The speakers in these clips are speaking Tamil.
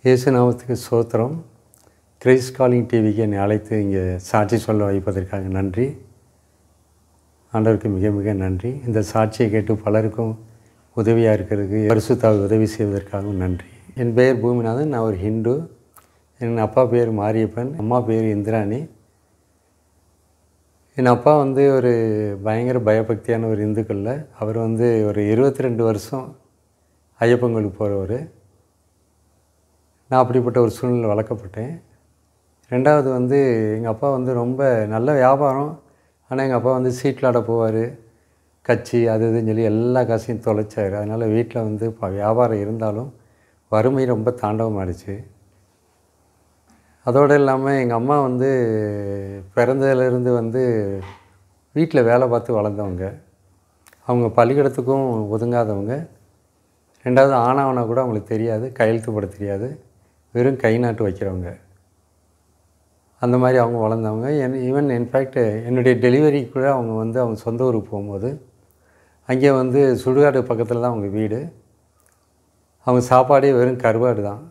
இயேசு நாமத்துக்கு ஸ்தோத்திரம். கிரைஸ்ட் காலிங் டிவிக்கு என்னை அழைத்து இங்கே சாட்சி சொல்ல வைப்பதற்காக நன்றி. ஆண்டவருக்கு மிக மிக நன்றி. இந்த சாட்சியை கேட்டு பலருக்கும் உதவியாக இருக்கிறதுக்கு பரிசுத்தாவை உதவி செய்வதற்காகவும் நன்றி. என் பெயர் பூமிநாதன். நான் ஒரு ஹிந்து. என் அப்பா பேர் மாரியப்பன், அம்மா பேர் இந்திராணி. என் அப்பா ஒரு பயங்கர பயபக்தியான ஒரு இந்துக்களில் அவர் ஒரு 22 வருஷம் ஐயப்பங்களுக்கு போகிறவர். நான் அப்படிப்பட்ட ஒரு சூழ்நிலை வளர்க்கப்பட்டேன். ரெண்டாவது எங்கள் அப்பா ரொம்ப நல்ல வியாபாரம். ஆனால் எங்கள் அப்பா சீட்லாட போவார், கட்சி அது இதுன்னு சொல்லி எல்லா காசையும் தொலைச்சார். அதனால் வீட்டில் வியாபாரம் இருந்தாலும் வறுமை ரொம்ப தாண்டவமாகிடுச்சு. அதோடு இல்லாமல் எங்கள் அம்மா பிறந்ததுலேருந்து வீட்டில் வேலை பார்த்து வளர்ந்தவங்க. அவங்க பள்ளிக்கூடத்துக்கும் ஒதுங்காதவங்க. ரெண்டாவது ஆனாவனா கூட அவங்களுக்கு தெரியாது, கையெழுத்து போட தெரியாது, வெறும் கை நாட்டு வைக்கிறவங்க. அந்த மாதிரி அவங்க வளர்ந்தவங்க. ஈவன் இன்ஃபேக்ட் என்னுடைய டெலிவரி கூட அவங்க சொந்த ஊருக்கு போகும்போது அங்கே சுடுகாடு பக்கத்தில் தான் அவங்க வீடு. அவங்க சாப்பாடே வெறும் கருவாடு தான்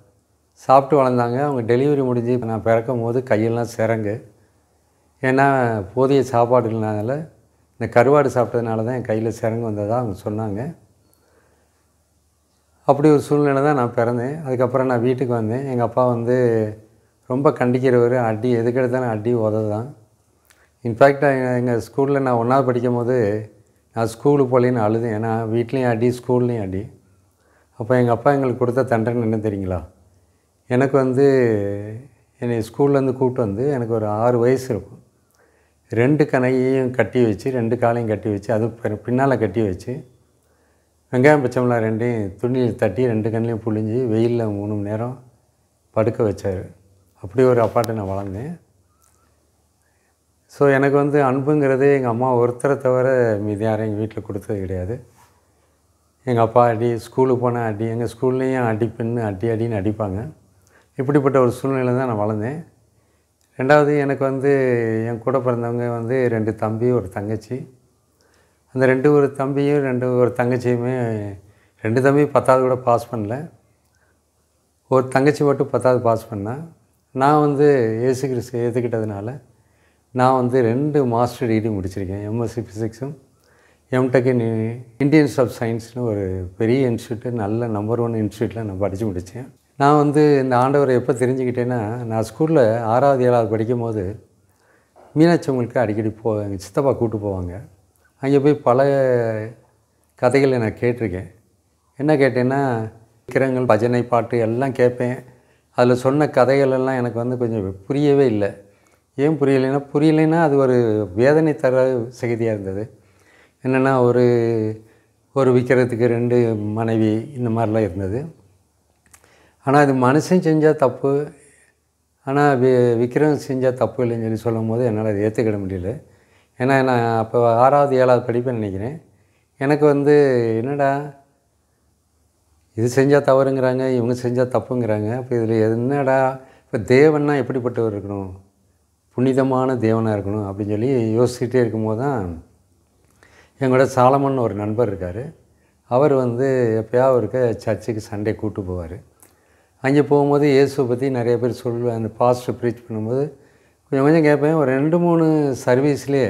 சாப்பிட்டு வளர்ந்தாங்க. அவங்க டெலிவரி முடிஞ்சு நான் பிறக்கும் போது கையெல்லாம் சிறங்கு. ஏன்னா போதிய சாப்பாடு இல்லைனால இந்த கருவாடு சாப்பிட்டதுனால தான் என் கையில் சிறங்கு வந்ததாக அவங்க சொன்னாங்க. அப்படி ஒரு சூழ்நிலை தான் நான் பிறந்தேன். அதுக்கப்புறம் நான் வீட்டுக்கு வந்தேன். எங்கள் அப்பா ரொம்ப கண்டிக்கிறவர். அடி எதுக்கு எடுத்தாலும் அடி உத தான். இன்ஃபேக்ட் எங்கள் ஸ்கூலில் நான் 1வது படிக்கும் போது நான் ஸ்கூலுக்கு போகலேன்னு அழுதேன். ஏன்னா வீட்லேயும் அடி, ஸ்கூல்லேயும் அடி. அப்போ எங்கள் அப்பா எங்களுக்கு கொடுத்த தண்டனை என்ன தெரியுங்களா? எனக்கு என்னை ஸ்கூல்லேருந்து கூப்பிட்டு எனக்கு ஒரு 6 வயசு இருக்கும். 2 கணையையும் கட்டி வச்சு, 2 காலையும் கட்டி வச்சு, அது பின்னால் கட்டி வச்சு, வெங்காயம் பச்சைமிளகா 2ஐயும் துணியில் தட்டி 2 கண்ணிலையும் புழிஞ்சி வெயிலில் 3 மணி நேரம் படுக்க வச்சார். அப்படி ஒரு அப்பாட்ட நான் வளர்ந்தேன். ஸோ எனக்கு அன்புங்கிறதே எங்கள் அம்மா ஒருத்தரை தவிர மீதி யாரும் எங்கள் வீட்டில் கொடுத்தது கிடையாது. எங்கள் அப்பா அடி, ஸ்கூலுக்கு போனால் அடி, எங்கள் ஸ்கூல்லேயும் அடி, பெண்ணு அடி அடின்னு அடிப்பாங்க. இப்படிப்பட்ட ஒரு சூழ்நிலை தான் நான் வளர்ந்தேன். ரெண்டாவது எனக்கு என் கூட பிறந்தவங்க 2 தம்பி, ஒரு தங்கச்சி. அந்த ஒரு தம்பியும் ஒரு தங்கச்சியுமே 2 தம்பி 10வது கூட பாஸ் பண்ணல. ஒரு தங்கச்சி மட்டும் 10வது பாஸ் பண்ணேன். நான் இயேசு கிறிஸ்து ஏற்றுக்கிட்டதுனால நான் 2 மாஸ்டர் டிகிரி முடிச்சிருக்கேன். எம்எஸ்சி ஃபிசிக்ஸும் எம்டெக் இன் இந்தியன் ஆஃப் சயின்ஸ்னு ஒரு பெரிய இன்ஸ்டியூட்டு, நல்ல நம்பர் 1 இன்ஸ்டியூட்டில் நான் படித்து முடித்தேன். நான் இந்த ஆண்டவரை எப்போ தெரிஞ்சுக்கிட்டேன்னா, நான் ஸ்கூலில் 6வது 7வது படிக்கும்போது மீனாட்சி அம்மனுக்கு அடிக்கடி எங்கள் சித்தப்பா கூப்பிட்டு போவாங்க. அங்கே போய் பல கதைகளை நான் கேட்டிருக்கேன். என்ன கேட்டேன்னா, விக்கிரங்கள், பஜனை பாட்டு எல்லாம் கேட்பேன். அதில் சொன்ன கதைகளெல்லாம் எனக்கு கொஞ்சம் புரியவே இல்லை. ஏன் புரியலைன்னா அது ஒரு வேதனை தர செய்தியாக இருந்தது. என்னென்னா ஒரு விற்கிறதுக்கு 2 மனைவி இந்த மாதிரிலாம் இருந்தது. ஆனால் அது மனுஷன் செஞ்சால் தப்பு, ஆனால் விக்கிரகம் செஞ்சால் தப்பு இல்லைன்னு சொல்லி சொல்லும் போது என்னால் அதை ஏற்றுக்கிட முடியல. ஏன்னா நான் அப்போ 6வது 7வது படிப்பேன்னு நினைக்கிறேன். எனக்கு என்னடா இது செஞ்சால் தவறுங்கிறாங்க, இவங்க செஞ்சால் தப்புங்கிறாங்க. அப்போ இதில் என்னடா இப்போ தேவன்னா எப்படிப்பட்டவர் இருக்கணும், புனிதமான தேவனாக இருக்கணும் அப்படின்னு சொல்லி யோசிச்சுட்டே இருக்கும்போது தான் எங்களோட சாலமன் ஒரு நண்பர் இருக்கார். அவர் எப்போயாவது இருக்க சர்ச்சுக்கு சண்டே கூப்பிட்டு போவார். அங்கே போகும்போது இயேசுவை பற்றி நிறைய பேர் சொல்லுவேன். அந்த பாஸ்டர் ப்ரீச் பண்ணும்போது கொஞ்சம் கொஞ்சம் கேட்பேன். ஒரு 2-3 சர்வீஸ்லேயே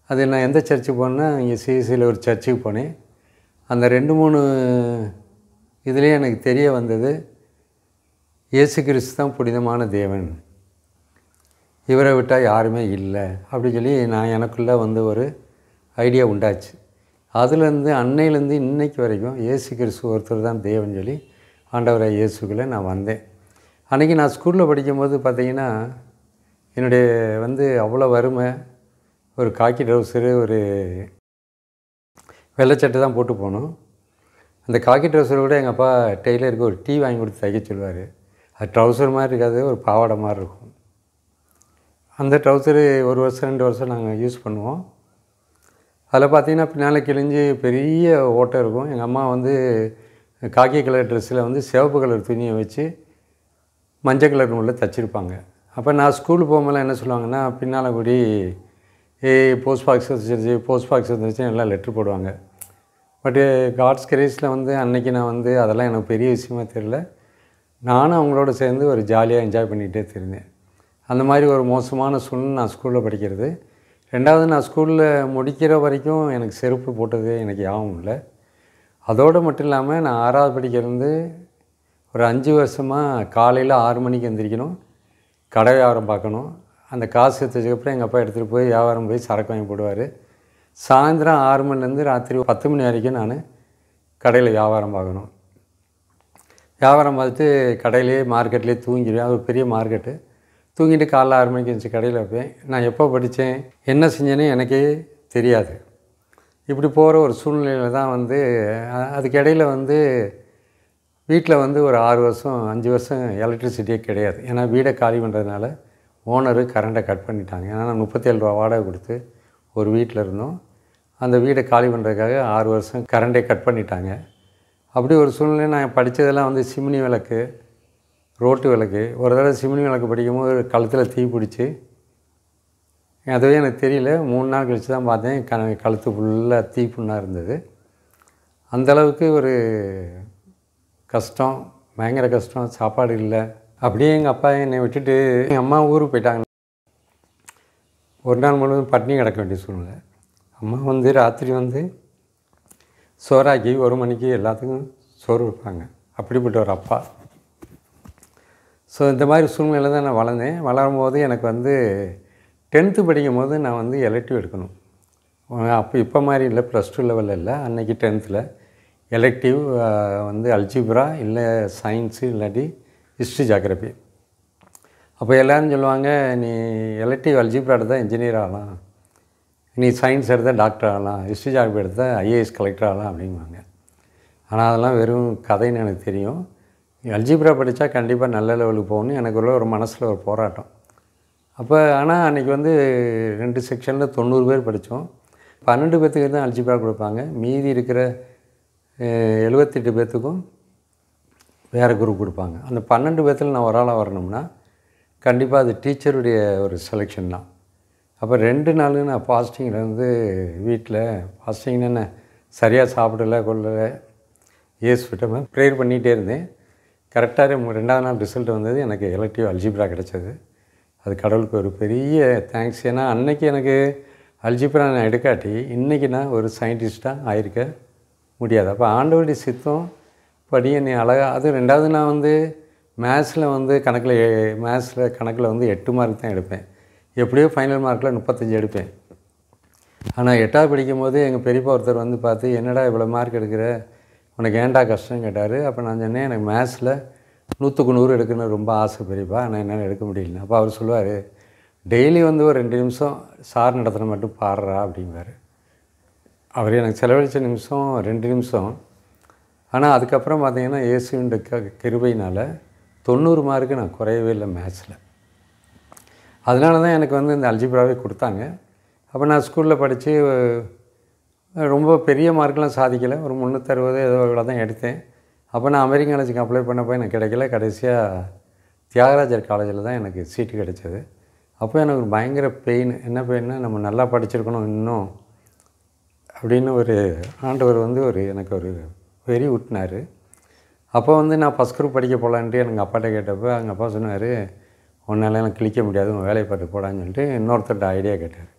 அது நான் எந்த சர்ச்சுக்கு போனேன்னா, இங்கே சிஎஸ்சியில் ஒரு சர்ச்சுக்கு போனேன். அந்த 2-3 இதுலேயே எனக்கு தெரிய வந்தது, இயேசு கிறிஸ்து தான் புனிதமான தேவன், இவரை விட்டால் யாருமே இல்லை அப்படின்னு சொல்லி நான் எனக்குள்ளே ஒரு ஐடியா உண்டாச்சு. அதுலேருந்து அன்னையிலேருந்து இன்னைக்கு வரைக்கும் இயேசு கிறிஸ்து ஒருத்தர் தான் தேவன் சொல்லி ஆண்டவரை இயேசுக்குள்ளே நான் வந்தேன். அன்றைக்கி நான் ஸ்கூலில் படிக்கும்போது பார்த்திங்கன்னா, என்னுடைய அவ்வளோ வறுமை. ஒரு காக்கி ட்ரௌசரு, ஒரு வெள்ளைச்சட்டை தான் போட்டு போகணும். அந்த காக்கி ட்ரௌசரை கூட எங்கள் அப்பா டெய்லருக்கு ஒரு டீ வாங்கி கொடுத்து தைக்க சொல்லுவார். அது ட்ரௌசர் மாதிரி இருக்காது, ஒரு பாவாடை மாதிரி இருக்கும். அந்த ட்ரௌசரு 1 வருஷம் 2 வருஷம் நாங்கள் யூஸ் பண்ணுவோம். அதில் பார்த்திங்கன்னா பின்னால் கிழிஞ்சு பெரிய ஓட்டை இருக்கும். எங்கள் அம்மா காக்கி கலர் ட்ரெஸ்ஸில் சிவப்பு கலர் துணியை வச்சு மஞ்சள் கலர் நூலில் தைச்சிருப்பாங்க. அப்போ நான் ஸ்கூலுக்கு போகும்போதெல்லாம் என்ன சொல்லுவாங்கன்னா, பின்னால் கூடி போஸ்ட் பாக்ஸ் வந்துருச்சு எல்லாம் லெட்ரு போடுவாங்க. பட்டு காட்ஸ் கிரேஸில் அன்றைக்கி நான் அதெல்லாம் எனக்கு பெரிய விஷயமா தெரியல. நானும் அவங்களோட சேர்ந்து ஒரு ஜாலியாக என்ஜாய் பண்ணிகிட்டே தெரிந்தேன். அந்த மாதிரி ஒரு மோசமான சூழ்நிலை நான் ஸ்கூலில் படிக்கிறது. 2வது நான் ஸ்கூலில் முடிக்கிற வரைக்கும் எனக்கு செருப்பு போட்டது எனக்கு ஞாபகம் இல்லை. அதோடு மட்டும் இல்லாமல் நான் 6வது படிக்கிறது ஒரு 5 வருஷமாக காலையில் 6 மணிக்கு எந்திரிக்கணும், கடை வியாபாரம் பார்க்கணும். அந்த காசு எடுத்ததுக்கப்புறம் எங்கள் அப்பா எடுத்துகிட்டு போய் வியாபாரம் போய் சரக்கு வாங்கி போடுவார். சாயந்தரம் 6 மணிலேருந்து ராத்திரி 10 மணி வரைக்கும் நான் கடையில் வியாபாரம் பார்க்கணும். வியாபாரம் பார்த்துட்டு கடையிலே மார்க்கெட்லேயே தூங்கிடுவேன். அது ஒரு பெரிய மார்க்கெட்டு. தூங்கிட்டு காலைல 6 மணிக்கு எழுந்திரிச்சி கடையில் வைப்பேன். நான் எப்போ படித்தேன், என்ன செஞ்சேன்னு எனக்கே தெரியாது. இப்படி போகிற ஒரு சூழ்நிலையில் தான் அதுக்கு இடையில் வீட்டில் ஒரு 6 வருஷம் 5 வருஷம் எலக்ட்ரிசிட்டியே கிடையாது. ஏன்னா வீடை காலி பண்ணுறதுனால ஓனரு கரண்ட்டை கட் பண்ணிட்டாங்க. ஏன்னா நான் 37 ரூபா வாடகை கொடுத்து ஒரு வீட்டில் இருந்தோம். அந்த வீடை காலி பண்ணுறதுக்காக 6 வருஷம் கரண்ட்டை கட் பண்ணிட்டாங்க. அப்படி ஒரு சூழ்நிலை நான் படித்ததெல்லாம் சிமினி விளக்கு, ரோட்டு விளக்கு. ஒரு தடவை சிமினி விளக்கு படிக்கும்போது கழுத்தில் தீ பிடிச்சி, அதுவே எனக்கு தெரியல. 3 நாள் கழித்து தான் பார்த்தேன் கழுத்து ஃபுல்லாக தீ புண்ணாக இருந்தது. அந்தளவுக்கு ஒரு கஷ்டம், பயங்கர கஷ்டம். சாப்பாடு இல்லை. அப்படியே எங்கள் அப்பா என்னை விட்டுட்டு எங்கள் அம்மா ஊருக்கு போயிட்டாங்க. ஒரு நாள் முழுவதும் பட்டினி கிடக்க வேண்டிய சூழ்நிலை. அம்மா ராத்திரி சோறாக்கி 1 மணிக்கு எல்லாத்துக்கும் சோறு வைப்பாங்க. அப்படிப்பட்ட ஒரு அப்பா. ஸோ இந்த மாதிரி சூழ்நிலையில் தான் நான் வளர்ந்தேன். வளரும்போது எனக்கு 10th படிக்கும்போது நான் எலெக்டிவ் எடுக்கணும். அப்போ இப்போ மாதிரி இல்லை, +2 லெவலில் இல்லை. அன்றைக்கி 10th எலெக்டிவ் அல்ஜிப்ரா இல்லை சயின்ஸு இல்லாட்டி ஹிஸ்ட்ரி ஜியாகிரபி. அப்போ எல்லோரும் சொல்லுவாங்க, நீ எலெக்டிவ் அல்ஜிப்ரா எடுத்தால் இன்ஜினியர் ஆகலாம், நீ சயின்ஸ் எடுத்தால் டாக்டர் ஆகலாம், ஹிஸ்ட்ரி ஜியாகிரபி எடுத்தால் ஐஏஎஸ் கலெக்டர் ஆகலாம் அப்படிங்குவாங்க. ஆனால் அதெல்லாம் வெறும் கதைன்னு எனக்கு தெரியும். அல்ஜிப்ரா படித்தா கண்டிப்பாக நல்ல லெவலுக்கு போகணும்னு எனக்குள்ள ஒரு மனசில் ஒரு போராட்டம். அப்போ ஆனால் அன்றைக்கி 2 செக்ஷனில் 90 பேர் படித்தோம். 12 பேர்த்துக்கு தான் அல்ஜிப்ரா கொடுப்பாங்க. மீதி இருக்கிற 78 பேர்த்துக்கும் வேறு குரூப் கொடுப்பாங்க. அந்த 12 பேர்த்தில் நான் ஒரு ஆளாக வரணும்னா கண்டிப்பாக அது டீச்சருடைய ஒரு செலெக்ஷன் தான். அப்போ 2 நாள் நான் ஃபாஸ்டிங்கில் வீட்டில் ஃபாஸ்டிங்னு என்ன சரியாக சாப்பிடலை கொள்ளலை, ஏசு விட்டமாக ப்ரேயர் பண்ணிகிட்டே இருந்தேன். கரெக்டாக 2வது நாள் ரிசல்ட் வந்தது. எனக்கு எலெக்டிவ் அல்ஜிப்ரா கிடச்சது. அது கடவுளுக்கு ஒரு பெரிய தேங்க்ஸ். ஏன்னா அன்றைக்கி எனக்கு அல்ஜிப்ரா நான் எடுக்காட்டி இன்றைக்கி நான் ஒரு சயின்டிஸ்ட்டாக ஆயிருக்க முடியாது. அப்போ ஆண்டவருடைய சித்தம் படி என்னை அழகாக. அது 2வது நான் மேத்ஸில் கணக்கில் 8 மார்க் தான் எடுப்பேன். எப்படியோ ஃபைனல் மார்க்கில் 35 எடுப்பேன். ஆனால் 8வது படிக்கும்போது எங்கள் பெரியப்பா ஒருத்தர் பார்த்து, என்னடா இவ்வளோ மார்க் எடுக்கிற, உனக்கு ஏன்டா கஷ்டம் கேட்டார். அப்போ நான் சொன்னேன், எனக்கு மேத்ஸில் 100க்கு 100 எடுக்கணும்னு ரொம்ப ஆசை பெரியப்பா, ஆனால் என்னால் எடுக்க முடியல. அப்போ அவர் சொல்லுவார், டெய்லி ஒரு 2 நிமிஷம் சார் நடத்துகிற மட்டும் பாடுறா அப்படிம்பார். அவர் எனக்கு செலவழித்த நிமிஷம் 2 நிமிஷம். ஆனால் அதுக்கப்புறம் பார்த்திங்கன்னா இயேசுவின் கிருபையினால் 90 மார்க்கு நான் குறையவே இல்லை மேத்ஸில். அதனால தான் எனக்கு இந்த அல்ஜிப்ராவே கொடுத்தாங்க. அப்போ நான் ஸ்கூலில் படித்து ரொம்ப பெரிய மார்க்கெலாம் சாதிக்கலை. ஒரு 360 ஏதோ இவ்வளோ தான் எடுத்தேன். அப்போ நான் அமெரிக்கன் காலேஜுக்கு அப்ளை பண்ணப்போ எனக்கு கிடைக்கல. கடைசியாக தியாகராஜர் காலேஜில் தான் எனக்கு சீட்டு கிடைச்சது. அப்போ எனக்கு ஒரு பயங்கர பெயின். என்ன பெயின்னா, நம்ம நல்லா படிச்சிருக்கணும் இன்னும் அப்படின்னு ஒரு ஆண்டவர் எனக்கு ஒரு வெறி ஊட்டினார். அப்போ நான் ஃபஸ்ட் குரூப் படிக்க போகலான்ட்டு எங்கள் அப்பாட்ட கேட்டப்போ எங்கள் அப்பா சொன்னார், உன்னால் எனக்கு கிழிக்க முடியாது, உன் வேலையை பார்த்து போடான்னு சொல்லிட்டு இன்னொருத்தர்கிட்ட ஐடியா கேட்டார்.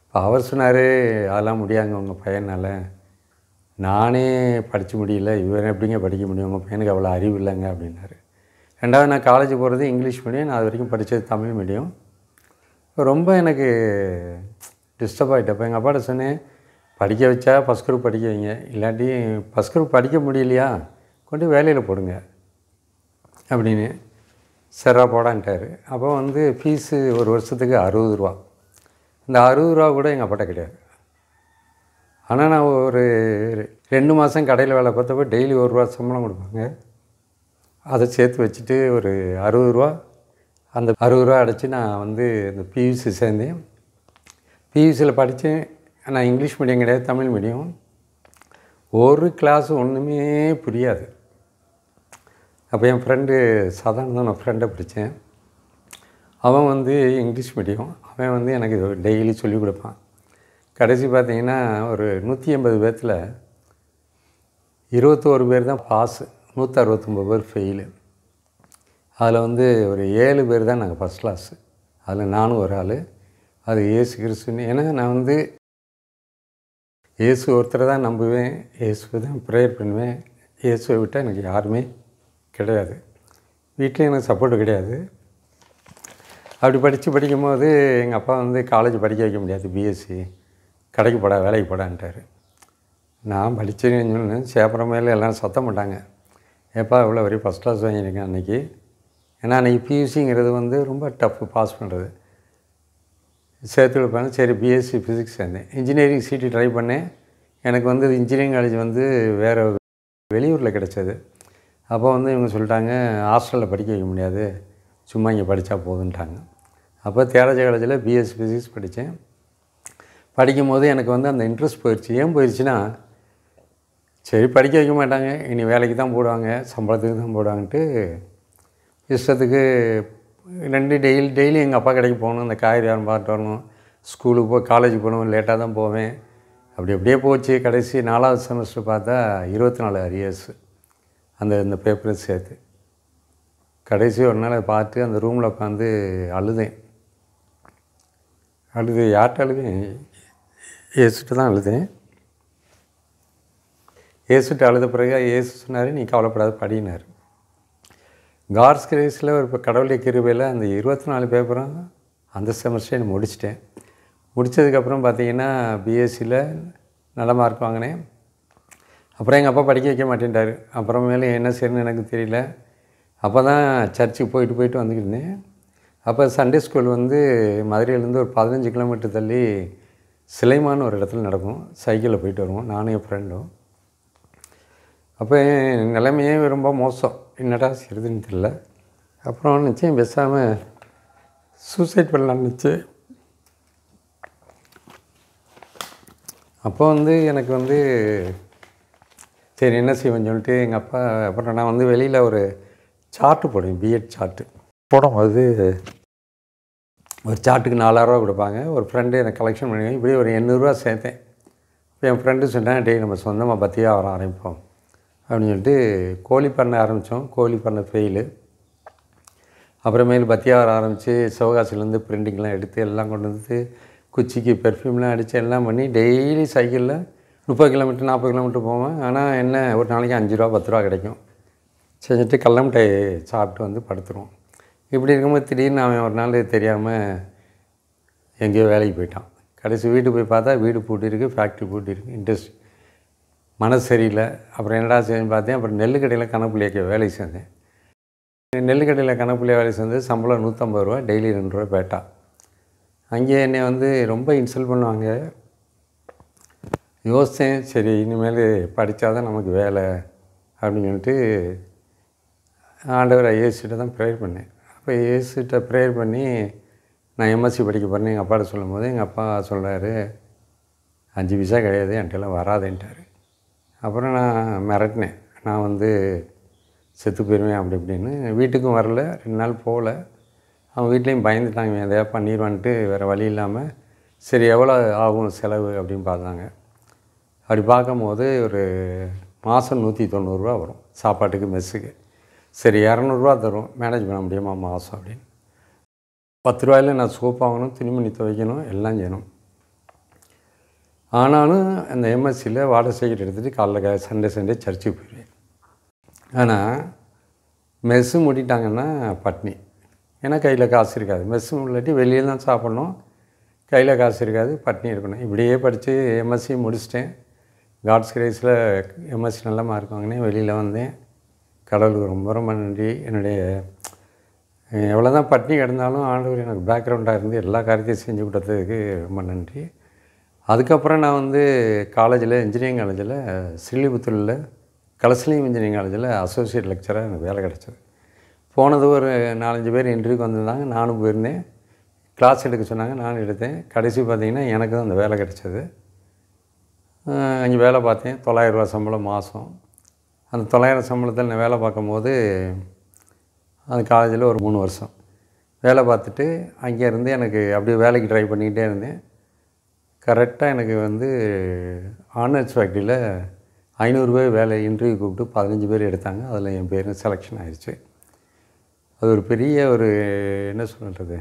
இப்போ அவர் சொன்னார், அதெல்லாம் முடியாதுங்க உங்கள் பையனால், நானே படிக்க முடியல, இவர் எப்படிங்க படிக்க முடியும், உங்கள் பையனுக்கு அவ்வளோ அறிவு இல்லைங்க அப்படின்னாரு. 2வது நான் காலேஜ் போகிறது இங்கிலீஷ் மீடியம், நான் அது வரைக்கும் படித்தது தமிழ் மீடியம். ரொம்ப எனக்கு டிஸ்டர்ப் ஆகிட்டப்போ எங்கள் அப்பாட்ட சொன்னேன், படிக்க வச்சா ஃபஸ்ட் குரூப் படிக்க வைங்க, இல்லாட்டி ஃபஸ்ட் குரூப் படிக்க முடியலையா கொண்டு வேலையில் போடுங்க அப்படின்னு. சரியா போடான்ட்டார். அப்போ ஃபீஸு ஒரு வருஷத்துக்கு 60 ரூபா. இந்த 60 ரூபா கூட எங்கள் அப்பாட்ட கிடையாது. ஆனால் நான் ஒரு 2 மாதம் கடையில் வேலை பார்த்தப்போ டெய்லி 1 ரூபா சம்பளம் கொடுப்பாங்க. அதை சேர்த்து வச்சுட்டு ஒரு 60 ரூபா, அந்த 60 ரூபா அடைச்சி நான் இந்த பியூசி சேர்ந்தேன். பியூசியில் படித்தேன். நான் இங்கிலீஷ் மீடியம் கிடையாது, தமிழ் மீடியம். ஒரு கிளாஸு ஒன்றுமே புரியாது. அப்போ என் ஃப்ரெண்டு சாதாரண நான் ஃப்ரெண்டை பிடிச்சேன். அவன் இங்கிலீஷ் மீடியம். அவன் எனக்கு டெய்லி சொல்லிக் கொடுப்பான். கடைசி பார்த்திங்கன்னா ஒரு 180 பேர்த்தில் 21 பேர் தான் பாஸு, 169 பேர் ஃபெயிலு. அதில் வந்து ஒரு 7 பேர் தான் நாங்கள் ஃபஸ்ட் கிளாஸு. அதில் நானும் ஒரு ஆள். அது இயேசு கிறிஸ்துன்னு. ஏன்னா நான் வந்து இயேசு ஒருத்தரை தான் நம்புவேன். இயேசுவை தான் ப்ரேயர் பண்ணுவேன். இயேசுவை விட்டால் எனக்கு யாருமே கிடையாது. வீட்லேயும் எனக்கு சப்போர்ட்டு கிடையாது. அப்படி படிக்கும்போது எங்கள் அப்பா வந்து காலேஜ் படிக்க வைக்க முடியாது, பிஎஸ்சி கடைக்கு போடா வேலைக்கு போடான்ட்டார். நான் படித்தேன்னு சொன்னேன். சேப்பரம் மேலே எல்லாம் சத்தம் போட்டாங்க, ஏப்பா இவ்வளோ வரையும் ஃபஸ்ட் கிளாஸ் வாங்கியிருக்கேன் அன்றைக்கி. ஏன்னா அன்றைக்கி பியூசிங்கிறது வந்து ரொம்ப டஃப்பு பாஸ் பண்ணுறது. சேர்த்து வைப்பாங்க. சரி பிஎஸ்சி ஃபிசிக்ஸ் சேர்ந்தேன். இன்ஜினியரிங் சீட்டு ட்ரை பண்ணேன். எனக்கு வந்து இன்ஜினியரிங் காலேஜ் வந்து வேறு வெளியூரில் கிடச்சது. அப்போ வந்து இவங்க சொல்லிட்டாங்க, ஹாஸ்டலில் படிக்க வைக்க முடியாது, சும்மா இங்கே படித்தா போதுன்ட்டாங்க. அப்போ தியாகராஜ காலேஜில் பிஎஸ்சி ஃபிசிக்ஸ் படித்தேன். படிக்கும்போது எனக்கு வந்து அந்த இன்ட்ரெஸ்ட் போயிடுச்சு. ஏன் போயிடுச்சுன்னா, சரி படிக்க வைக்க மாட்டாங்க, இனி வேலைக்கு தான் போடுவாங்க, சம்பளத்துக்கு தான் போடுவாங்கன்ட்டு இஷ்டத்துக்கு டெய்லி எங்கள் அப்பா கடைக்கு போகணும், அந்த காய்கறி வியாபாரம் பார்த்துட்டு வரணும், ஸ்கூலுக்கு காலேஜுக்கு போகணும், லேட்டாக தான் போவேன். அப்படியே போச்சு. கடைசி 4வது செமஸ்டர் பார்த்தா 24 அரியர்ஸு இந்த பேப்பரை சேர்த்து. கடைசி ஒரு நாள் பார்த்து அந்த ரூமில் உட்காந்து அழுதேன். யார்கிட்ட அழுதேன்? ஏசுட்டு தான் அழுதேன். ஏசுட்டு அழுத பிறகு ஏசு சொன்னார், நீ கவலைப்படாத படினார். காட்ஸ் கிரேஸில் இப்போ கடவுளுடைய கிருபையில் அந்த 24 பேப்பரும் அந்த செமஸ்டரை முடிச்சிட்டேன். முடித்ததுக்கப்புறம் பார்த்திங்கன்னா பிஎஸ்சியில் நல்ல மார்க் வாங்கினேன். அப்புறம் எங்கள் அப்பா படிக்க வைக்க மாட்டேன்ட்டார். அப்புறமேலே என்ன செய்யணும்னு எனக்கு தெரியல. அப்போ தான் சர்ச்சுக்கு போயிட்டு வந்துக்கிட்டு இருந்தேன். அப்போ சண்டே ஸ்கூல் வந்து மதுரையிலேருந்து ஒரு 15 கிலோமீட்டர் தள்ளி சிலைமான்னு ஒரு இடத்துல நடக்கும். சைக்கிளில் போயிட்டு வருவோம், நானும் என் ஃப்ரெண்டும். அப்போ என் நிலைமையே ரொம்ப மோசம், என்னடா செய்கிறதுன்னு தெரியல. அப்புறம் நிச்சயம் பேசாமல் சூசைட் பண்ணலான்னு நினச்சேன். அப்போ வந்து எனக்கு வந்து சரி என்ன செய்வேன்னு சொல்லிட்டு எங்கள் அப்பா, அப்புறம் நான் வந்து வெளியில் ஒரு சார்ட்டு போடுவேன், பிஎட் சார்ட்டு போடும்போது ஒரு சார்ட்டுக்கு 4000 ரூபா கொடுப்பாங்க. ஒரு ஃப்ரெண்டு எனக்கு கலெக்ஷன் பண்ணுவேன். இப்படி ஒரு 800 ரூபா சேர்த்தேன். இப்போ என் ஃப்ரெண்டு சொன்னேன், டேய் நம்ம சொந்தமாக பத்தியாக வர ஆரம்பிப்போம் அப்படின்னு சொல்லிட்டு கோழி பண்ண ஆரம்பித்தோம். கோழி பண்ண ஃபெயிலு. அப்புறமேல் பத்தியாக வர ஆரம்பித்து சிவகாசிலேருந்து பிரிண்டிங்லாம் எடுத்து எல்லாம் கொண்டு வந்து குச்சிக்கு பெர்ஃப்யூம்லாம் அடித்து எல்லாம் பண்ணி டெய்லி சைக்கிளில் 30 கிலோமீட்டர் 40 கிலோமீட்டர் போவேன். ஆனால் என்ன ஒரு நாளைக்கு 5 ரூபா 10 ரூபா கிடைக்கும். செஞ்சுட்டு கடலமிட்டாய் சாப்பிட்டு வந்து படுத்துருவோம். இப்படி இருக்கும்போது திடீர்னு அவன் ஒரு நாள் தெரியாமல் எங்கேயோ வேலைக்கு போயிட்டான். கடைசி வீட்டுக்கு போய் பார்த்தா வீடு பூட்டியிருக்கு, ஃபேக்ட்ரி பூட்டியிருக்கு. இன்ட்ரெஸ்ட் மனசு சரியில்லை. அப்புறம் என்னடா செய்யணும்னு பார்த்தேன். அப்புறம் நெல்லுக்கடையில் கணப்புள்ளியாக வேலைக்கு சேர்ந்தேன். நெல்லுக்கடையில் கணப்புள்ளியாக வேலை சேர்ந்து சம்பளம் 150 ரூபா, டெய்லி 2 ரூபா பேட்டா. அங்கேயே என்னை வந்து ரொம்ப இன்சல்ட் பண்ணுவாங்க. யோசித்தேன், சரி இனிமேல் படித்தா தான் நமக்கு வேலை அப்படின்னு சொல்லிட்டு ஆண்டவர் இயேசுகிட்ட தான் ப்ரேயர் பண்ணேன். அப்போ இயேசுகிட்ட ப்ரேயர் பண்ணி நான் எம்எஸ்சி படிக்க போகிறேன்னு எங்கள் அப்பாட்ட சொல்லும்போது எங்கள் அப்பா சொல்கிறாரு, 5 பைசா கிடையாது என்கிட்டலாம் வராதுன்ட்டார். அப்புறம் நான் மிரட்டினேன், நான் வந்து செத்து போயிடுவேன் அப்படி இப்படின்னு. வீட்டுக்கும் வரல, 2 நாள் போகல. அவங்க வீட்லேயும் பயந்துட்டாங்க, எதையா பண்ணிடுவான்ட்டு. வேறு வழி இல்லாமல் சரி எவ்வளோ ஆகும் செலவு அப்படின்னு பார்த்தாங்க. அப்படி பார்க்கும்போது ஒரு மாதம் 190 ரூபா வரும் சாப்பாட்டுக்கு, மெஸ்ஸுக்கு. சரி 200 ரூபா தரும், மேனேஜ் பண்ண முடியுமா மாதம் அப்படின்னு. 10 ரூபாயில் நான் சோப் வாங்கணும், துணிமணி துவைக்கணும், எல்லாம் செய்யணும். ஆனாலும் அந்த எம்எஸ்சியில் வாட்டர் சைக்கிள் எடுத்துகிட்டு காலைல சண்டே சர்ச்சுக்கு போயிடுவேன். ஆனால் மெஸ்ஸு மூடிட்டாங்கன்னா பட்னி. ஏன்னா கையில் காசு இருக்காது. மெஸ்ஸு இல்லாட்டி வெளியே தான் சாப்பிட்ணும், கையில் காசு இருக்காது, பட்னி இருக்கணும். இப்படியே படித்து எம்எஸ்சி முடிச்சிட்டேன். காட்ஸ் கிரேஸில் எம்எஸ்சி நல்ல மார்க் வாங்கினேன், வெளியில் வந்தேன். கடவுளுக்கு ரொம்ப ரொம்ப நன்றி. என்னுடைய எவ்வளோ தான் பட்னி கிடந்தாலும் ஆண்டவர் எனக்கு பேக்ரவுண்டாக இருந்து எல்லா காரியத்தையும் செஞ்சு கொடுத்ததுக்கு ரொம்ப நன்றி. அதுக்கப்புறம் நான் வந்து காலேஜில் இன்ஜினியரிங் காலேஜில் ஸ்ரீலிபுத்தூரில் கலசலிங்கம் இன்ஜினியரிங் காலேஜில் அசோசியேட் லெக்சராக எனக்கு வேலை கிடச்சிது. போனது ஒரு 4-5 பேர் இன்டர்வியூக்கு வந்திருந்தாங்க, நானும் போயிருந்தேன். கிளாஸ் எடுக்க சொன்னாங்க, நானும் எடுத்தேன். கடைசி பார்த்திங்கன்னா எனக்கு தான் அந்த வேலை கிடச்சிது. அங்கே வேலை பார்த்தேன். 900 ரூபா சம்பளம் மாதம். அந்த 900 சம்பளத்தில் நான் வேலை பார்க்கும்போது அந்த காலேஜில் ஒரு 3 வருஷம் வேலை பார்த்துட்டு அங்கேருந்து எனக்கு அப்படியே வேலைக்கு ட்ரை பண்ணிக்கிட்டே இருந்தேன். கரெக்டாக எனக்கு வந்து ஆனர்ஸ் ஃபேக்ட்ரியில் 500 பேர் வேலை இன்டர்வியூ கூப்பிட்டு 15 பேர் எடுத்தாங்க. அதில் என் பேர் செலெக்ஷன் ஆயிடுச்சு. அது ஒரு பெரிய ஒரு என்ன சொல்கிறது,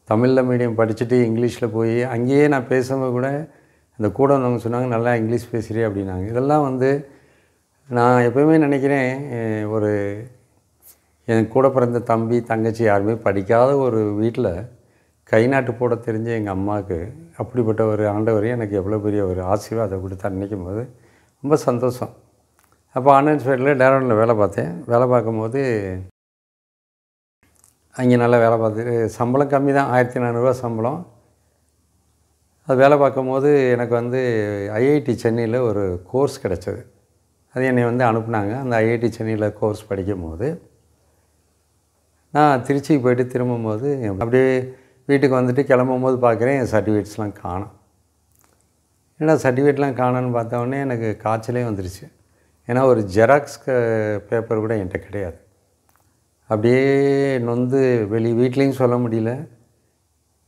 தமிழில் மீடியம் படிச்சுட்டு இங்கிலீஷில் போய் அங்கேயே நான் பேசும்போது கூட இந்த கூட வந்தவங்க சொன்னாங்க, நல்லா இங்கிலீஷ் பேசுகிறே அப்படின்னாங்க. இதெல்லாம் வந்து நான் எப்போயுமே நினைக்கிறேன், ஒரு என் கூட பிறந்த தம்பி தங்கச்சி யாருமே படிக்காத ஒரு வீட்டில் கை நாட்டு போட தெரிஞ்ச எங்கள் அம்மாவுக்கு அப்படிப்பட்ட ஒரு ஆண்டவர் எனக்கு எவ்வளோ பெரிய ஒரு ஆசீர்வாதம் கொடுத்தா நினைக்கும் போது ரொம்ப சந்தோஷம். அப்போ ஆன்லைன் சைடில் டேரக்டரில் வேலை பார்த்தேன். வேலை பார்க்கும்போது அங்கே நல்லா வேலை பார்த்துட்டு சம்பளம் கம்மி தான், 1400 சம்பளம். அது வேலை பார்க்கும்போது எனக்கு வந்து ஐஐடி சென்னையில் ஒரு கோர்ஸ் கிடச்சது. அது என்னை வந்து அனுப்புனாங்க. அந்த ஐஐடி சென்னையில் கோர்ஸ் படிக்கும்போது நான் திருச்சிக்கு போய்ட்டு திரும்பும்போது அப்படியே வீட்டுக்கு வந்துட்டு கிளம்பும்போது பார்க்குறேன் என் சர்டிஃபிகேட்ஸ்லாம் காணோம். ஏன்னா சர்டிஃபிகேட்லாம் காணோன்னு பார்த்தோன்னே எனக்கு காய்ச்சலே வந்துருச்சு. ஏன்னா ஒரு ஜெராக்ஸ் பேப்பர் கூட என்கிட்ட கிடையாது. அப்படியே நொந்து வீட்லேயும் சொல்ல முடியல.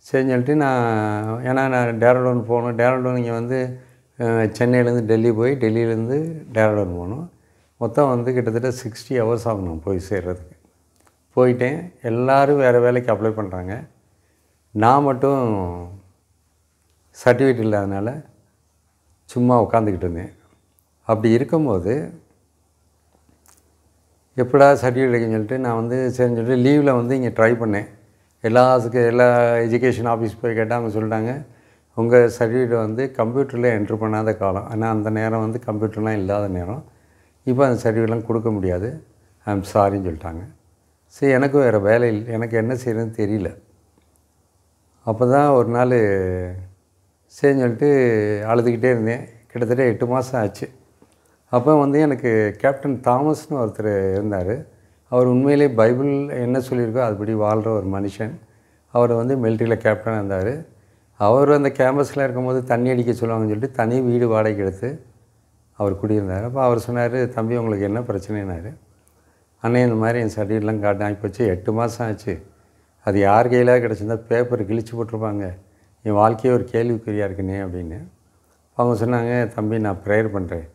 சரின்னு சொல்லிட்டு ஏன்னா நான் டேராடூன் போகணும். டேராடூன் இங்கே வந்து சென்னையிலேருந்து டெல்லி போய் டெல்லியிலேருந்து டேராடூன் போகணும். மொத்தம் வந்து கிட்டத்தட்ட 60 ஹவர்ஸ் ஆகணும் போய் சேர்றதுக்கு. போயிட்டேன். எல்லோரும் வேறு வேலைக்கு அப்ளை பண்ணுறாங்க. நான் மட்டும் சர்டிஃபிகேட் இல்லாதனால சும்மா உட்காந்துக்கிட்டு இருந்தேன். அப்படி இருக்கும்போது எப்படா சர்டிஃபிகேட் கிடைக்குன்னு சொல்லிட்டு நான் வந்து சரின்னு சொல்லிட்டு லீவில் வந்து இங்கே ட்ரை பண்ணேன். எல்லா எஜுகேஷன் ஆஃபீஸ் போய் கேட்டால் அவங்க சொல்லிட்டாங்க, உங்கள் சர்டிஃபிகேட் வந்து கம்ப்யூட்டரில் என்ட்ரு பண்ணாத காலம். ஆனால் அந்த நேரம் வந்து கம்ப்யூட்டர்லாம் இல்லாத நேரம். இப்போ அந்த சர்டிஃபிகேட்லாம் கொடுக்க முடியாது, ஐம் சாரின்னு சொல்லிட்டாங்க. சரி, எனக்கும் வேறு வேலை இல்லை, எனக்கு என்ன செய்யறதுன்னு தெரியல. அப்போ தான் ஒரு நாள் சரின்னு சொல்லிட்டு அழுதுகிட்டே இருந்தேன். கிட்டத்தட்ட 8 மாதம் ஆச்சு. அப்போ வந்து எனக்கு கேப்டன் தாமஸ்னு ஒருத்தர் இருந்தார். அவர் உண்மையிலே பைபிள் என்ன சொல்லியிருக்கோ அதுபடி வாழ்கிற ஒரு மனுஷன். அவர் வந்து மிலிட்ரியில் கேப்டனாக இருந்தார். அவர் அந்த கேம்பஸில் இருக்கும்போது தண்ணி அடிக்க சொல்லுவாங்கன்னு சொல்லிட்டு தனி வீடு வாடகைக்கு எடுத்து அவர் குடியிருந்தார். அப்போ அவர் சொன்னார், தம்பி உங்களுக்கு என்ன பிரச்சனைனார். அண்ணே இந்த மாதிரி என் சர்டிஃபிகேட்லாம் காட்ட ஆகிப்போச்சு, 8 மாதம் ஆச்சு. அது யார் கையில் கிடச்சிருந்தா பேப்பர் கிழிச்சு போட்டிருப்பாங்க, என் வாழ்க்கையே ஒரு கேள்விக்குறியாக இருக்குண்ணே அப்படின்னு. அவங்க சொன்னாங்க, தம்பி நான் ப்ரேயர் பண்ணுறேன்,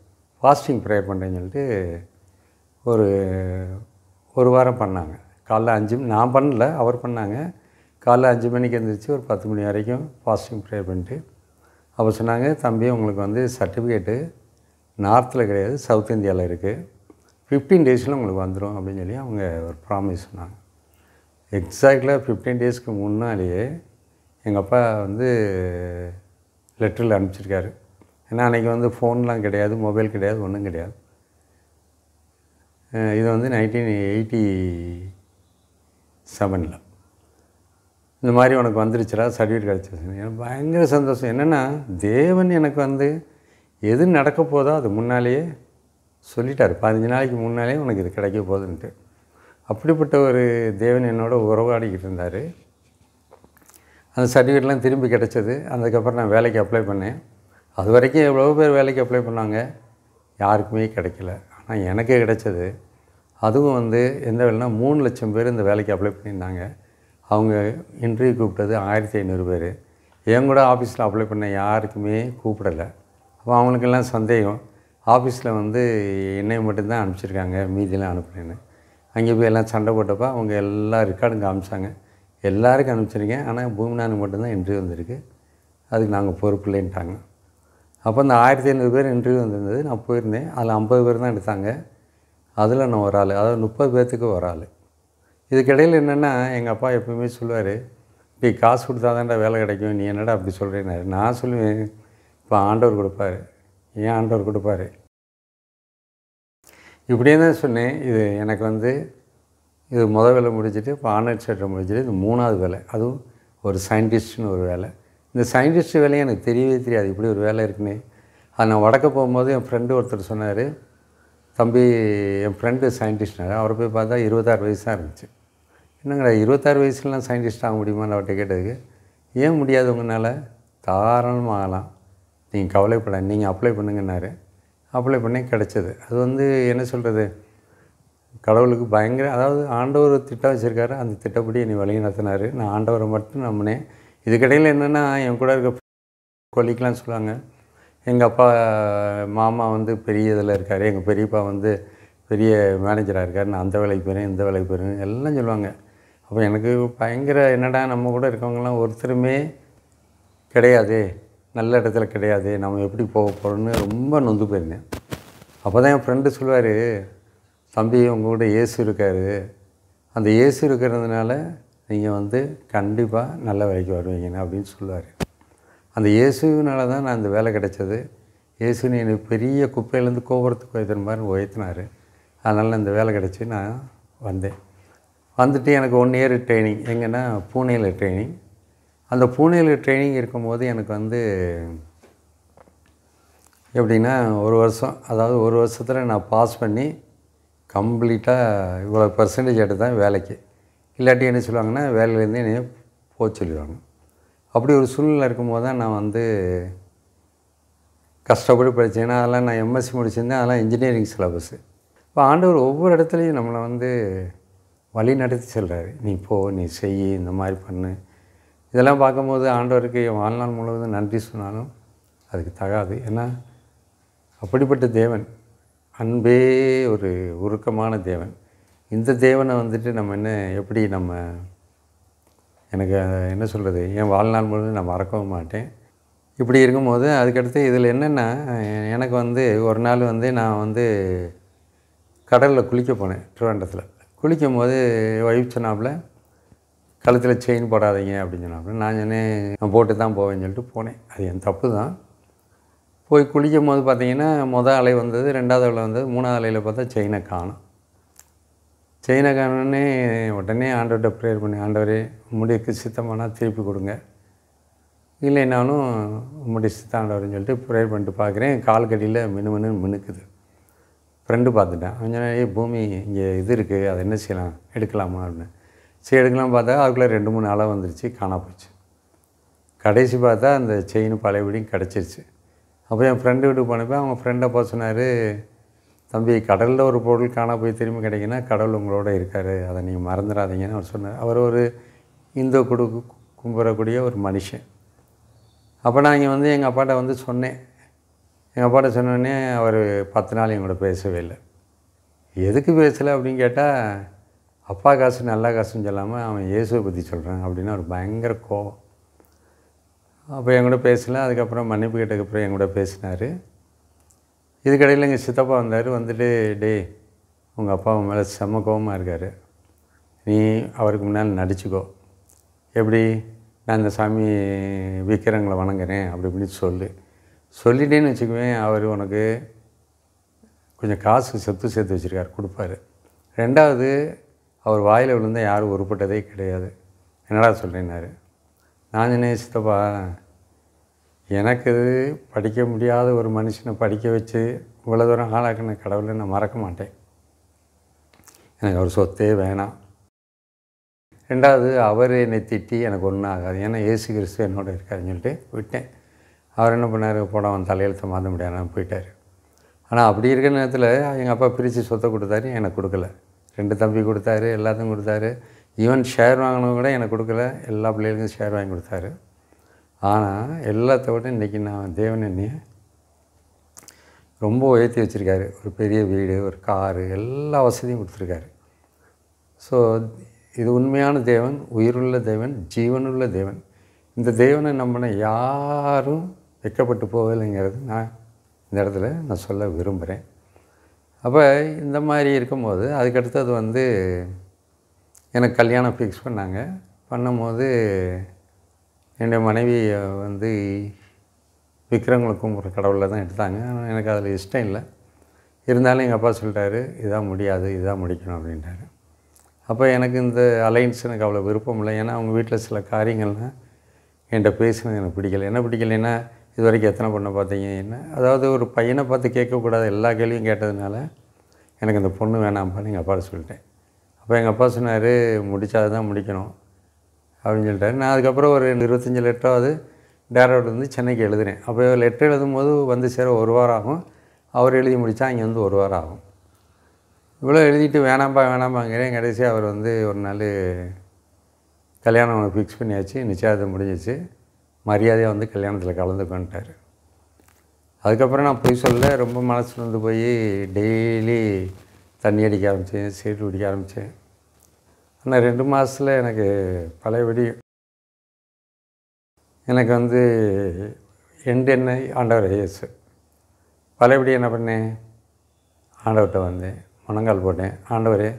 ஃபாஸ்டிங் ப்ரேயர் பண்ணுறேன்னு சொல்லிட்டு ஒரு வாரம் பண்ணாங்க. காலைல 5 நான் பண்ணல, அவர் பண்ணாங்க. காலைல 5 மணிக்கு எழுந்திரிச்சு ஒரு 10 மணி வரைக்கும் ஃபாஸ்டிங் ப்ரேயர் பண்ணிட்டு அப்போ சொன்னாங்க, தம்பி உங்களுக்கு வந்து சர்டிஃபிகேட்டு நார்த்தில் கிடையாது, சவுத் இந்தியாவில் இருக்குது, 15 டேஸில் உங்களுக்கு வந்துடும் அப்படின்னு சொல்லி அவங்க ஒரு ப்ராமிஸ் சொன்னாங்க. எக்ஸாக்டாக 15 டேஸ்க்கு முன்னாடியே எங்கள் அப்பா வந்து லெட்டரில் அனுப்பிச்சிருக்காரு. ஏன்னா அன்றைக்கி வந்து ஃபோன்லாம் கிடையாது, மொபைல் கிடையாது, ஒன்றும் கிடையாது. இது வந்து 1987 இந்த மாதிரி உனக்கு வந்துருச்சுடா சர்டிஃபிகேட் கிடச்சிருச்சு. எனக்கு பயங்கர சந்தோஷம். என்னென்னா தேவன் எனக்கு வந்து எது நடக்க போதோ அது முன்னாலேயே சொல்லிட்டார். 15 நாளைக்கு முன்னாலே உனக்கு இது கிடைக்க போகுதுன்ட்டு. அப்படிப்பட்ட ஒரு தேவன் என்னோட உறவாடிக்கிட்டு இருந்தார். அந்த சர்டிஃபிகேட்லாம் திரும்பி கிடச்சது. அதுக்கப்புறம் நான் வேலைக்கு அப்ளை பண்ணேன். அது வரைக்கும் எவ்வளோ பேர் வேலைக்கு அப்ளை பண்ணாங்க, யாருக்குமே கிடைக்கல. ஆனால் எனக்கு கிடைச்சது. அதுவும் வந்து எந்த வேலைனா 3 லட்சம் பேர் இந்த வேலைக்கு அப்ளை பண்ணியிருந்தாங்க. அவங்க இன்டர்வியூ கூப்பிட்டது 1500 பேர். என் கூட ஆஃபீஸில் அப்ளை பண்ண யாருக்குமே கூப்பிடலை. அப்போ அவங்களுக்கெல்லாம் சந்தேகம், ஆஃபீஸில் வந்து என்னை மட்டும்தான் அனுப்பிச்சிருக்காங்க, மீதியெல்லாம் அனுப்புனேன்னு. அங்கே போய் எல்லாம் சண்டை போட்டப்போ அவங்க எல்லா ரெக்கார்டும் காமிச்சாங்க, எல்லாருக்கும் அனுப்பிச்சிருக்கேன், ஆனால் பூமிநாதனுக்கு மட்டும்தான் இன்டர்வியூ வந்திருக்கு, அதுக்கு நாங்கள் பொறுப்பு இல்லைன்ட்டாங்க. அப்போ அந்த 1500 பேர் இன்டர்வியூ வந்திருந்தது. நான் போயிருந்தேன். அதில் 50 பேர் தான் எடுத்தாங்க. அதில் நான் ஒரு ஆள், அதாவது 30 பேர்த்துக்கு ஒரு ஆள். இதுக்கிடையில் என்னென்னா எங்கள் அப்பா எப்பவுமே சொல்லுவார், இப்படி காசு கொடுத்தா தான்டா வேலை கிடைக்கும், நீ என்னடா அப்படி சொல்கிறேன்னாரு. நான் சொல்லுவேன், இப்போ ஆண்டவர் கொடுப்பார், ஏன் ஆண்டவர் கொடுப்பார், இப்படியே தான் சொன்னேன். இது எனக்கு வந்து இது முதல் வேலை முடிச்சுட்டு இப்போ ஆன்லைன் செட்டை முடிச்சுட்டு இது 3வது வேலை. அதுவும் ஒரு சயின்டிஸ்ட்னு ஒரு வேலை. இந்த சயின்டிஸ்ட் வேலையும் எனக்கு தெரியவே தெரியாது, இப்படி ஒரு வேலை இருக்குன்னு. அது நான் வடக்க போகும்போது என் ஃப்ரெண்டு ஒருத்தர் சொன்னார், தம்பி என் ஃப்ரெண்டு சயின்டிஸ்ட்னார். அவரை போய் பார்த்தா 26 வயசு தான் இருந்துச்சு. என்னங்கடா 26 வயசுலாம் சயின்டிஸ்ட் ஆக முடியுமான்னு அவர்கிட்ட கேட்டதுக்கு, ஏன் முடியாது உங்களால், தாராளமாக ஆகலாம், நீங்கள் கவலைப்பட, நீங்கள் அப்ளை பண்ணுங்கன்னாரு. அப்ளை பண்ணி கிடச்சது. அது வந்து என்ன சொல்கிறது, கடவுளுக்கு பயங்கர, அதாவது ஆண்டவர் திட்டம் வச்சுருக்காரு, அந்த திட்டப்படி என்னை வழி நடத்தினார். நான் ஆண்டவரை மட்டும் நம்பினேன். இதுக்கிடையில் என்னென்னா என் கூட இருக்க கொல்லிக்கெலாம் சொல்லுவாங்க, எங்கள் அப்பா மாமா வந்து பெரிய இதில் இருக்கார், எங்கள் பெரியப்பா வந்து பெரிய மேனேஜராக இருக்கார், நான் அந்த வேலைக்கு போகிறேன் இந்த வேலைக்கு போகிறேன் எல்லாம் சொல்லுவாங்க. அப்போ எனக்கு பயங்கர என்னடா நம்ம கூட இருக்கவங்களாம் ஒருத்தருமே கிடையாது, நல்ல இடத்துல கிடையாது, நம்ம எப்படி போக போகிறோன்னு ரொம்ப நொந்து போயிருந்தேன். அப்போ தான் என் ஃப்ரெண்டு சொல்லுவார், தம்பி உங்கள் கூட இயேசு இருக்கார், அந்த இயேசு இருக்கிறதுனால நீங்கள் வந்து கண்டிப்பாக நல்ல வேலைக்கு வருவீங்கன்னு அப்படின்னு சொல்லுவார். அந்த இயேசுனால தான் நான் அந்த வேலை கிடைச்சது. இயேசுன்னு எனக்கு பெரிய குப்பையிலேருந்து கோபுரத்துக்கு உயர்த்துற மாதிரி உயர்த்தினார். அதனால் இந்த வேலை கிடச்சி நான் வந்தேன். வந்துட்டு எனக்கு 1 இயர் ட்ரைனிங் எங்கன்னா பூனேயில் ட்ரைனிங். அந்த பூனேயில் ட்ரைனிங் இருக்கும்போது எனக்கு வந்து எப்படின்னா 1 வருஷம், அதாவது 1 வருஷத்தில் நான் பாஸ் பண்ணி கம்ப்ளீட்டாக இவ்வளோ பெர்சன்டேஜ் எடுத்தேன் வேலைக்கு. இல்லாட்டி என்ன சொல்லுவாங்கன்னா வேலையிலேருந்து என்னைய போக சொல்லிடுவாங்க. அப்படி ஒரு சூழ்நிலை இருக்கும்போது தான் நான் வந்து கஷ்டப்பட்டு படித்தேன். ஏன்னா அதெல்லாம் நான் எம்எஸ்சி முடிச்சிருந்தேன், அதெல்லாம் இன்ஜினியரிங் சிலபஸ்ஸு. இப்போ ஆண்டவர் ஒவ்வொரு இடத்துலையும் நம்மளை வந்து வழி நடத்தி செல்கிறாரு. நீ போ, நீ செய், இந்த மாதிரி பண்ணு. இதெல்லாம் பார்க்கும்போது ஆண்டவருக்கு என் வாழ்நாள் முழுவதும் நன்றி சொன்னாலும் அதுக்கு தகாது. ஏன்னா அப்படிப்பட்ட தேவன், அன்பே ஒரு உருக்கமான தேவன். இந்த தேவனை வந்துட்டு நம்ம எப்படி எனக்கு என்ன சொல்கிறது, என் வாழ்நாள் முழுவதும் நான் மறக்கவும் மாட்டேன். இப்படி இருக்கும்போது அதுக்கடுத்து இதில் என்னென்னா, எனக்கு வந்து ஒரு நாள் வந்து நான் வந்து கடலில் குளிக்க போனேன் திருவனந்தபுரத்தில். குளிக்கும் போது ஒய்ஃப் சொன்னாப்புல, கழுத்தில் செயின் போடாதீங்க அப்படின்னு சொன்னாப்புல. நான் சொன்னேன் நான் போட்டு தான் போவேன்னு சொல்லிட்டு போனேன். அது என் தப்பு தான். போய் குளிக்கும் போது பார்த்திங்கன்னா மொதல் அலை வந்தது, 2வது அலை வந்தது, 3வது அலையில் பார்த்தா செயினை காணும். செயினை காணோன்னே உடனே ஆண்டவர்கிட்ட ப்ரேயர் பண்ணி, ஆண்டவரே உம்முடைய சித்தமானால் திருப்பி கொடுங்க, இல்லைனாலும் உம்முடைய சித்தம் ஆண்டவர்னு சொல்லிட்டு ப்ரேயர் பண்ணிட்டு பார்க்குறேன். கால் கடியில் மினுமின்னு மினுக்குது. ஃப்ரெண்டு பார்த்துட்டேன். அவன் பூமி இங்கே இது இருக்குது, அதை என்ன செய்யலாம், எடுக்கலாமா அப்படின்னு. சரி எடுக்கலாம் பார்த்தா அதுக்குள்ளே 2-3 அலை வந்துருச்சு, காணா போச்சு. கடைசி பார்த்தா அந்த செயின் பழையபடியும் கிடச்சிருச்சு. அப்போ என் ஃப்ரெண்டு வீட்டுக்கு போனப்போ அவங்க ஃப்ரெண்டை போக சொன்னார், தம்பி கடலில் ஒரு பொருள் காணா போய் திரும்பி கிடைக்குன்னா கடவுள் உங்களோட இருக்கார், அதை நீங்கள் மறந்துடாதீங்கன்னு அவர் சொன்னார். அவர் ஒரு இந்து கும்பிடக்கூடிய ஒரு மனுஷன். அப்போ நான் இங்கே வந்து எங்கள் அப்பாட்ட வந்து சொன்னேன். எங்கள் அப்பாட்ட சொன்னோடனே அவர் 10 நாள் என் கூட பேசவே இல்லை. எதுக்கு பேசலை அப்படின்னு கேட்டால், அப்பா காசு நல்ல காசுன்னு சொல்லாமல் அவன் இயேசுவை பற்றி சொல்கிறான் அப்படின்னு ஒரு பயங்கர கோபம். அப்போ என் கூட பேசலை. அதுக்கப்புறம் மன்னிப்பு கேட்டதுக்கப்புறம் என் கூட பேசினார். இதுக்கடையில் எங்கள் சித்தப்பா வந்தார். வந்துட்டு, டே உங்கள் அப்பா உன் மேலே செம்ம கோபமாக இருக்கார், நீ அவருக்கு முன்னால் நடிச்சுக்கோ, எப்படி நான் இந்த சாமி விக்கிரங்களை வணங்குறேன் அப்படி இப்படின்னு சொல்லிட்டேன்னு வச்சுக்குவேன், அவர் உனக்கு கொஞ்சம் காசு சேர்த்து வச்சுருக்காரு, கொடுப்பாரு. 2வது அவர் வாயில் விழுந்தால் யாரும் உருப்பட்டதே கிடையாது. என்னடா சொல்கிறேன்னாரு. நான் சொன்னேன், சித்தப்பா எனக்கு படிக்க முடியாத ஒரு மனுஷனை படிக்க வச்சு இவ்வளோ தூரம் ஆளாக்கின கடவுளை நான் மறக்க மாட்டேன், எனக்கு அவர் சொத்தே வேணாம். 2வது அவர் என்னை திட்டி எனக்கு ஒன்றும் ஆகாது, ஏன்னா இயேசு கிறிஸ்து என்னோட இருக்காருன்னு சொல்லிட்டு விட்டேன். அவர் என்ன பண்ணார், போட அவன் தலையெழுத்தை மாற்ற முடியாதுன்னு போயிட்டார். ஆனால் அப்படி இருக்கிற நேரத்தில் எங்கள் அப்பா பிரித்து சொத்தை கொடுத்தாரு, எனக்கு கொடுக்கல. 2 தம்பி கொடுத்தாரு, எல்லாத்தையும் கொடுத்தாரு. ஈவன் ஷேர் வாங்கினவங்க கூட எனக்கு கொடுக்கல, எல்லா பிள்ளைகளுக்கும் ஷேர் வாங்கி கொடுத்தாரு. ஆனால் எல்லாத்த விட இன்றைக்கி நான் தேவன் என்னைய ரொம்ப உயர்த்தி வச்சுருக்காரு. ஒரு பெரிய வீடு, ஒரு காரு, எல்லா வசதியும் கொடுத்துருக்காரு. ஸோ இது உண்மையான தேவன், உயிருள்ள தேவன், ஜீவனுள்ள தேவன். இந்த தேவனை நம்பின யாரும் வெட்கப்பட்டு போகலைங்கிறது நான் இந்த இடத்துல நான் சொல்ல விரும்புகிறேன். அப்போ இந்த மாதிரி இருக்கும்போது அதுக்கடுத்தது வந்து எனக்கு கல்யாணம் ஃபிக்ஸ் பண்ணாங்க. பண்ணும்போது என்னுடைய மனைவி வந்து விக்கிரங்களை கும்பிட்ற கடவுளில் தான் எடுத்தாங்க. ஆனால் எனக்கு அதில் இஷ்டம் இல்லை. இருந்தாலும் எங்கள் அப்பா சொல்லிட்டாரு, இதான் முடியாது, இதான் முடிக்கணும் அப்படின்ட்டாரு. அப்போ எனக்கு இந்த அலைன்ஸ் எனக்கு அவ்வளோ விருப்பம் இல்லை. ஏன்னா அவங்க வீட்டில் சில காரியங்கள்லாம் என்கிட்ட பேசினது எனக்கு பிடிக்கலை. என்ன பிடிக்கலைன்னா, இது வரைக்கும் எத்தனை பொண்ணை பார்த்தீங்க, என்ன அதாவது ஒரு பையனை பார்த்து கேட்கக்கூடாது எல்லா கேள்வியும் கேட்டதுனால எனக்கு இந்த பொண்ணு வேணாம்ப்பான்னு எங்கள் அப்பாட்ட சொல்லிட்டேன். அப்போ எங்கள் அப்பா சொன்னார், முடித்தா தான் முடிக்கணும் அப்படின்னு சொல்லிட்டாரு. நான் அதுக்கப்புறம் ஒரு 25 லெட்டராவது டேரக்ட் வந்து சென்னைக்கு எழுதுனேன். அப்போ லெட்டர் எழுதும்போது வந்து சேர 1 வாரம் ஆகும். அவர் எழுதி முடித்தா இங்கே வந்து 1 வாரம் ஆகும். இவ்வளோ எழுதிட்டு வேணாம்பாங்கிறேன். கடைசி அவர் வந்து ஒரு நாள் கல்யாணம் அவனுக்கு ஃபிக்ஸ் பண்ணியாச்சு, நிச்சயதார்த்தம் முடிஞ்சிச்சு, மரியாதையாக வந்து கல்யாணத்தில் கலந்துக்கொண்டார். அதுக்கப்புறம் நான் போய் சொல்ல ரொம்ப மனசு வந்து போய் டெய்லி தண்ணி அடிக்க ஆரம்பித்தேன், சீட்டு குடிக்க ஆரம்பித்தேன். ஆனால் 2 மாதத்தில் எனக்கு பழையபடி எனக்கு வந்து என்ன ஆண்டவர் இயேசு. பழையபடி என்ன பண்ணேன், ஆண்டவர்கிட்ட வந்தேன், முழங்கால் போட்டேன். ஆண்டவரே,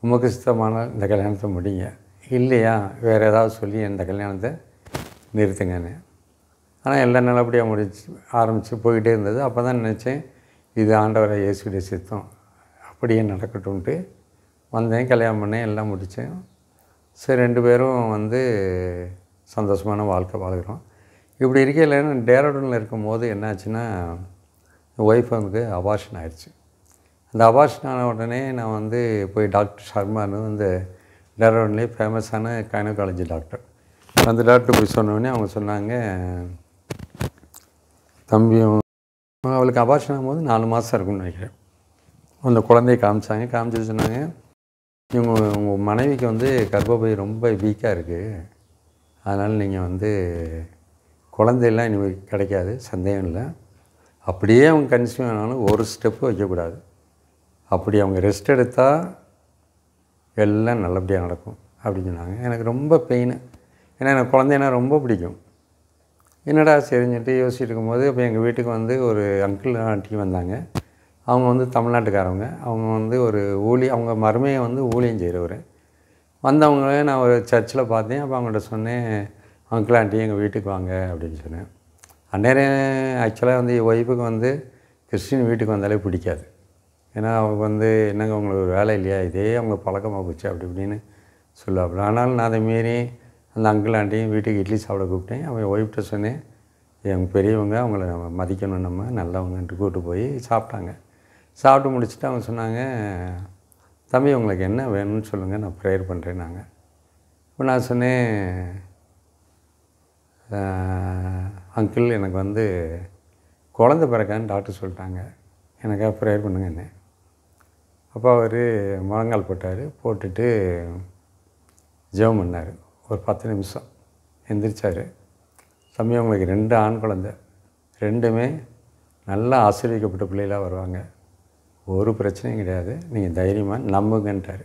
உமக்கு சுத்தமான இந்த கல்யாணத்தை முடிங்க, இல்லையா வேறு ஏதாவது சொல்லி இந்த கல்யாணத்தை நிறுத்துங்கன்னு. ஆனால் எல்லாம் நல்லபடியாக ஆரம்பித்து போய்கிட்டே இருந்தது. அப்போ தான் நினச்சேன், இது ஆண்டவரை இயேசுடைய சித்தம், அப்படியே நடக்கட்டும்ன்ட்டு வந்தேன். கல்யாணம் பண்ணேன், எல்லாம் முடித்தேன். சரி 2 பேரும் வந்து சந்தோஷமான வாழ்க்கை வாழ்கிறோம். இப்படி இருக்கையில் டேராடூனில் இருக்கும்போது என்னாச்சுன்னா, ஒய்ஃப் வந்து அபார்ஷன் ஆகிடுச்சு. அந்த அபார்ஷன் ஆன உடனே நான் வந்து போய் டாக்டர் ஷர்மான்னு வந்து டேராடூன்லேயே ஃபேமஸான கைனகாலஜி டாக்டர், அந்த டாக்டர் போய் சொன்னோடனே அவங்க சொன்னாங்க, தம்பி அவளுக்கு அபார்ஷன் ஆகும்போது 4 மாதம் இருக்குன்னு நினைக்கிறேன். அந்த குழந்தைய காமிச்சிட்டு சொன்னாங்க, உங்கள் மனைவிக்கு வந்து கர்ப்பப்பை ரொம்ப வீக்காக இருக்குது, அதனால் நீங்கள் வந்து குழந்தையெல்லாம் இனிமேல் கிடைக்காது, சந்தேகம் இல்லை. அப்படியே அவங்க கன்சீவ் ஆனாலும் ஒரு ஸ்டெப்பு வைக்கக்கூடாது, அப்படி அவங்க ரெஸ்ட் எடுத்தால் எல்லாம் நல்லபடியாக நடக்கும் அப்படின்னு சொன்னாங்க. எனக்கு ரொம்ப பெயின், ஏன்னா எனக்கு குழந்தைன்னா ரொம்ப பிடிக்கும். என்னடா சரிஞ்சுட்டு யோசிச்சுட்டு இருக்கும்போது இப்போ எங்கள் வீட்டுக்கு வந்து ஒரு அங்கிள் ஆண்டி வந்தாங்க. அவங்க வந்து தமிழ்நாட்டுக்காரவங்க. அவங்க வந்து ஒரு அவங்க மருமையை வந்து ஊழியம் செய்கிறவர். வந்தவங்களே நான் ஒரு சர்ச்சில் பார்த்தேன். அப்போ அவங்கள்ட்ட சொன்னேன், அங்கிள் ஆண்டி எங்கள் வீட்டுக்கு வாங்க அப்படின்னு சொன்னேன். அந்நேரம் ஆக்சுவலாக வந்து என் ஒய்ஃபுக்கு வந்து கிறிஸ்டின் வீட்டுக்கு வந்தாலே பிடிக்காது. ஏன்னா அவங்க வந்து என்னங்க உங்களுக்கு ஒரு வேலை இல்லையா, இதே அவங்களுக்கு பழக்கமாக போச்சு அப்படி இப்படின்னு சொல்லுவாப்புல. ஆனாலும் நான் அதை மீறி அந்த அங்கிள் ஆண்டியும் வீட்டுக்கு இட்லி சாப்பிட கூப்பிட்டேன். அவன் ஒய்ஃப்ட்ட சொன்னேன், எங்கள் பெரியவங்க, அவங்கள நம்ம மதிக்கணும், நம்ம நல்லவங்கன்ட்டு கூப்பிட்டு போய் சாப்பிட்டாங்க. சாப்பிட்டு முடிச்சுட்டு அவங்க சொன்னாங்க, தம்பி உங்களுக்கு என்ன வேணும்னு சொல்லுங்கள், நான் ப்ரேயர் பண்ணுறேன்னாங்க. இப்போ நான் சொன்னேன், அங்கிள் எனக்கு வந்து குழந்த பிறக்கான்னு டாக்டர் சொல்லிட்டாங்க, எனக்காக ப்ரேயர் பண்ணுங்க என்ன. அப்போ அவர் முழங்கால் போட்டுட்டு ஜெபம் பண்ணார். ஒரு 10 நிமிஷம் எந்திரிச்சார். தம்பி உங்களுக்கு 2 ஆண் குழந்தை, 2மே நல்லா ஆசீர்வதிக்கப்பட்ட பிள்ளைகளாக வருவாங்க, ஒரு பிரச்சனையும் கிடையாது, நீங்கள் தைரியமாக நம்புங்கன்ட்டார்.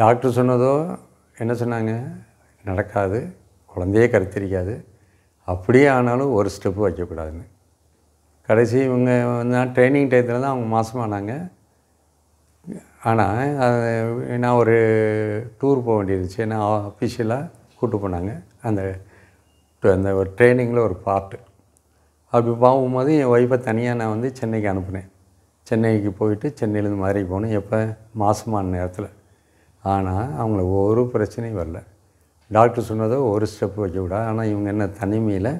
டாக்டர் சொன்னதோ என்ன சொன்னாங்க, நடக்காது, குழந்தையே கருத்தரிக்காது, அப்படியே ஆனாலும் ஒரு ஸ்டெப்பு வைக்கக்கூடாதுன்னு. கடைசி இவங்க வந்து நான் ட்ரைனிங் டயத்தில் தான் அவங்க மாதமானாங்க. ஆனால் நான் ஒரு டூர் போக வேண்டியிருந்துச்சு, ஏன்னா ஆஃபீஷியலாக கூப்பிட்டு போனாங்க. அந்த ஒரு ட்ரைனிங்கில் ஒரு பார்ட்டு. அப்படி போகும்போது என் ஒய்ஃபை தனியாக நான் வந்து சென்னைக்கு அனுப்புனேன். சென்னைக்கு போயிட்டு சென்னையிலேருந்து மதுரைக்கு போனேன், எப்போ மாதமான நேரத்தில். ஆனால் அவங்கள ஒரு பிரச்சனையும் வரல. டாக்டர் சொன்னதோ ஒரு ஸ்டெப்பு வைக்கக்கூடாது. ஆனால் இவங்க என்ன தனிமையில்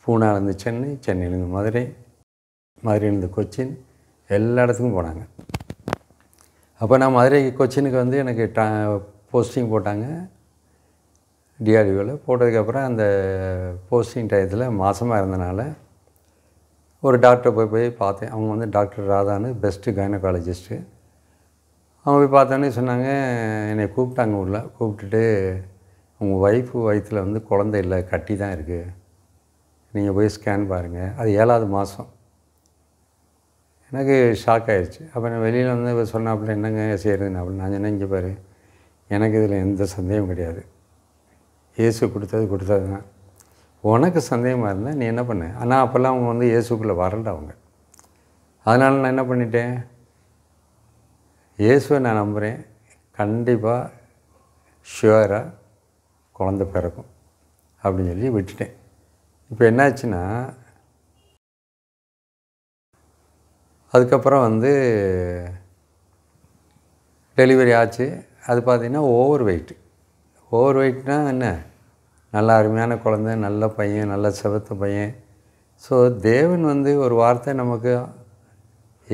பூனாலேருந்து சென்னை, சென்னையிலேருந்து மதுரை, மதுரையிலேருந்து கொச்சின், எல்லா இடத்துக்கும் போனாங்க. அப்போ நான் மதுரை கொச்சினுக்கு வந்து எனக்கு போஸ்டிங் போட்டாங்க டிஆர்டிஓவில். போட்டதுக்கப்புறம் அந்த போஸ்டிங் டயத்தில் மாதமாக இருந்தனால ஒரு டாக்டரை போய் பார்த்தேன். அவங்க வந்து டாக்டர் ராதான்னு பெஸ்ட்டு கைனகாலஜிஸ்ட்டு. அவங்க போய் பார்த்தோன்னே சொன்னாங்க, என்னை கூப்பிட்டாங்க உள்ள. கூப்பிட்டுட்டு, உங்கள் ஒய்ஃபு வயிற்றில் வந்து குழந்தை இல்லை, கட்டி தான் இருக்குது, நீங்கள் போய் ஸ்கேன் பாருங்கள். அது 7வது மாதம். எனக்கு ஷாக் ஆகிடுச்சு. அப்போ நான் வெளியில் வந்து சொன்னாப்புல, என்னங்க செய்கிறதுன்னு அப்படின்னு நான் சொன்னேன், இங்கே பாரு, எனக்கு இதில் எந்த சந்தேகம் கிடையாது, இயேசு கொடுத்தது தான். உனக்கு சந்தேகமாக இருந்தால் நீ என்ன பண்ண. ஆனால் அப்போல்லாம் அவங்க வந்து இயேசுக்குள்ளே வரல அவங்க. அதனால் நான் என்ன பண்ணிட்டேன், இயேசுவை நான் நம்புகிறேன், கண்டிப்பாக ஷுவராக குழந்தை பிறக்கும் அப்படின்னு சொல்லி விட்டுட்டேன். இப்போ என்னாச்சுன்னா, அதுக்கப்புறம் வந்து டெலிவரி ஆச்சு. அது பார்த்திங்கன்னா ஓவர் வெயிட்னால் என்ன, நல்ல அருமையான குழந்தை, நல்ல பையன், நல்ல செவத்த பையன். ஸோ தேவன் வந்து ஒரு வார்த்தை நமக்கு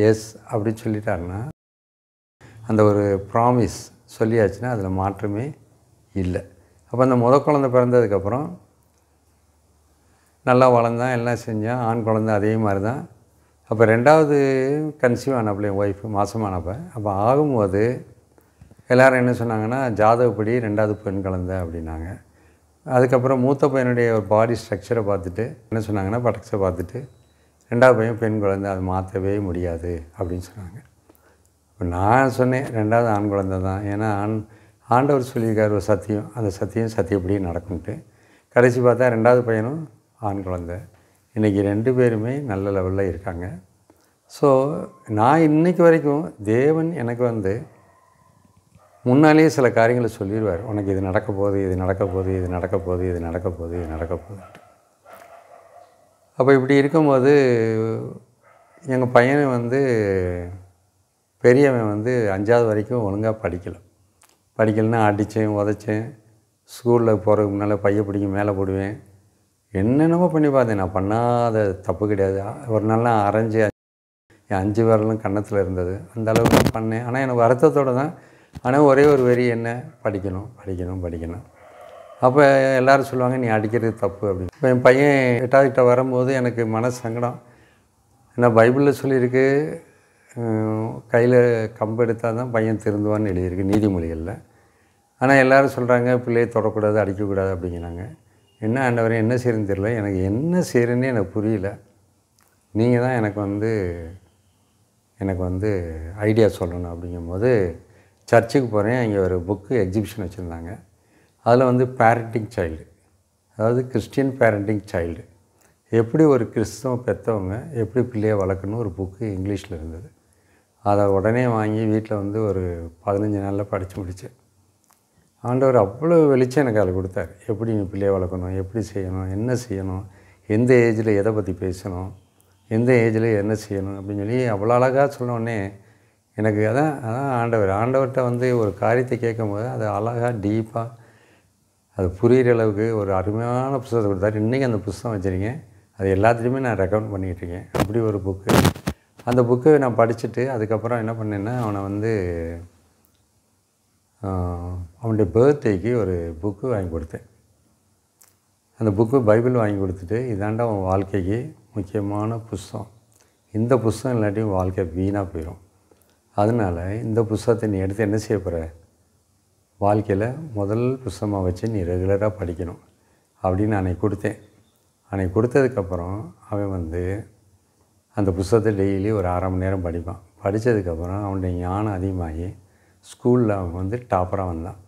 எஸ் அப்படின்னு சொல்லிட்டாருன்னா, அந்த ஒரு ப்ராமிஸ் சொல்லியாச்சுன்னா அதில் மாற்றமே இல்லை. அப்போ அந்த குழந்தை பிறந்ததுக்கப்புறம் நல்லா வளர்ந்தான், எல்லாம் செஞ்சான். ஆண் குழந்தை அதே மாதிரி தான். அப்போ 2வது கன்சீவ் ஆனப்போ என் ஒய்ஃபு மாதமானப்போ, அப்போ ஆகும்போது எல்லோரும் என்ன சொன்னாங்கன்னா, ஜாதகப்படி 2வது பெண் குழந்தை அப்படின்னாங்க. அதுக்கப்புறம் மூத்த பையனுடைய ஒரு பாடி ஸ்ட்ரக்சரை பார்த்துட்டு என்ன சொன்னாங்கன்னா, படக்ஸை பார்த்துட்டு 2வது பையன் பெண் குழந்தை, அது மாற்றவே முடியாது அப்படின்னு சொன்னாங்க. இப்போ நான் சொன்னேன் 2வது ஆண் குழந்தை தான். ஏன்னா ஆண்டவர் சொல்லியிருக்கார் ஒரு சத்தியம். அந்த சத்தியம் சத்தியப்படியே நடக்கும்ன்ட்டு. கடைசி பார்த்தா 2வது பையனும் ஆண் குழந்தை. இன்றைக்கி 2 பேருமே நல்ல லெவலில் இருக்காங்க. ஸோ நான் இன்றைக்கு வரைக்கும் தேவன் எனக்கு வந்து முன்னாலேயே சில காரியங்களை சொல்லிடுவார். உனக்கு இது நடக்க போகுது, இது நடக்க போகுது, இது நடக்க போகுது, இது நடக்க போகுது, இது நடக்க போகுதுன்ட்டு. அப்போ இப்படி இருக்கும்போது எங்கள் பையனை வந்து பெரியவன் வந்து 5வது வரைக்கும் ஒழுங்காக படிக்கலைன்னா அடித்தேன், உதைச்சேன். ஸ்கூலில் போகிறதுக்கு முன்னால் பைய பிடிக்க மேலே போடுவேன். என்னென்னமோ பண்ணி பார்த்தேன். நான் பண்ணாத தப்பு கிடையாது. ஒரு நாள்லாம் அரைஞ்சி என் 5 விரலும் கன்னத்தில் இருந்தது. அந்த அளவுக்கு நான் பண்ணேன். ஆனால் எனக்கு வருத்தத்தோடு தான். ஆனால் ஒரே ஒரு வரி என்ன, படிக்கணும். அப்போ எல்லோரும் சொல்லுவாங்க நீ அடிக்கிறது தப்பு அப்படின்னு. இப்போ என் பையன் 8வது வரும்போது எனக்கு மன சங்கடம். ஏன்னா பைபிளில் சொல்லியிருக்கு கையில் கம்பு எடுத்தால் தான் பையன் திருந்துவான்னு எழுதியிருக்கு நீதிமொழிகளில். ஆனால் எல்லோரும் சொல்கிறாங்க பிள்ளையை தொடக்கூடாது, அடிக்கக்கூடாது அப்படிங்கிறாங்க. என்ன ஆண்டவரே என்ன செய்யறதுன்னு தெரியல. எனக்கு என்ன செய்கிறேன்னே எனக்கு புரியல. நீங்கள் தான் எனக்கு வந்து ஐடியா சொல்லணும் அப்படிங்கும்போது சர்ச்சுக்கு போகிறேன். அங்கே ஒரு புக்கு எக்ஸிபிஷன் வச்சுருந்தாங்க. அதில் வந்து பேரண்டிங் சைல்டு, அதாவது கிறிஸ்டியன் பேரண்டிங் சைல்டு, எப்படி ஒரு கிறிஸ்தவ பெற்றவங்க எப்படி பிள்ளையை வளர்க்கணும் ஒரு புக்கு இங்கிலீஷில் இருந்தது. அதை உடனே வாங்கி வீட்டில் வந்து ஒரு 15 நாளில் படித்து முடித்தேன். ஆண்டவர் அவ்வளோ வெளிச்சம் எனக்கு அதில் கொடுத்தாரு. எப்படி நீ பிள்ளையை வளர்க்கணும், எப்படி செய்யணும், என்ன செய்யணும், எந்த ஏஜில் எதை பற்றி பேசணும், எந்த ஏஜில் என்ன செய்யணும் அப்படின்னு சொல்லி அவ்வளோ அழகாக சொன்னோடனே எனக்கு அதான் ஆண்டவர்கிட்ட வந்து ஒரு காரியத்தை கேட்கும்போது அது அழகாக டீப்பாக அது புரிகிற அளவுக்கு ஒரு அருமையான புத்தகத்தை கொடுத்தாரு. இன்றைக்கி அந்த புத்தகம் வச்சுருக்கேன். அது எல்லாத்துலேயுமே நான் ரெக்கமெண்ட் பண்ணிகிட்ருக்கேன். அப்படி ஒரு புக்கு. அந்த புக்கை நான் படிச்சுட்டு அதுக்கப்புறம் என்ன பண்ணேன்னா அவனை வந்து அவனுடைய பர்த்டேக்கு ஒரு புக்கு வாங்கி கொடுத்தேன். அந்த புக்கு பைபிள் வாங்கி கொடுத்துட்டு இதாண்டா அவன் வாழ்க்கைக்கு முக்கியமான புஸ்தகம். இந்த புஸ்தகம் இல்லாட்டியும் வாழ்க்கை வீணாக போயிடும். அதனால் இந்த புஸ்தகத்தை நீ எடுத்து என்ன செய்ய போகிற, வாழ்க்கையில் முதல் புஸ்தகமாக வச்சு நீ ரெகுலராக படிக்கணும் அப்படின்னு அன்றைக்கி கொடுத்தேன். அன்றைக்கி கொடுத்ததுக்கப்புறம் அவன் வந்து அந்த புஸ்தகத்தை டெய்லி ஒரு 1/2 மணி நேரம் படிப்பான். படித்ததுக்கப்புறம் அவனுடைய ஞானம் அதிகமாகி ஸ்கூலில் அவன் வந்து டாப்பராக வந்தான்.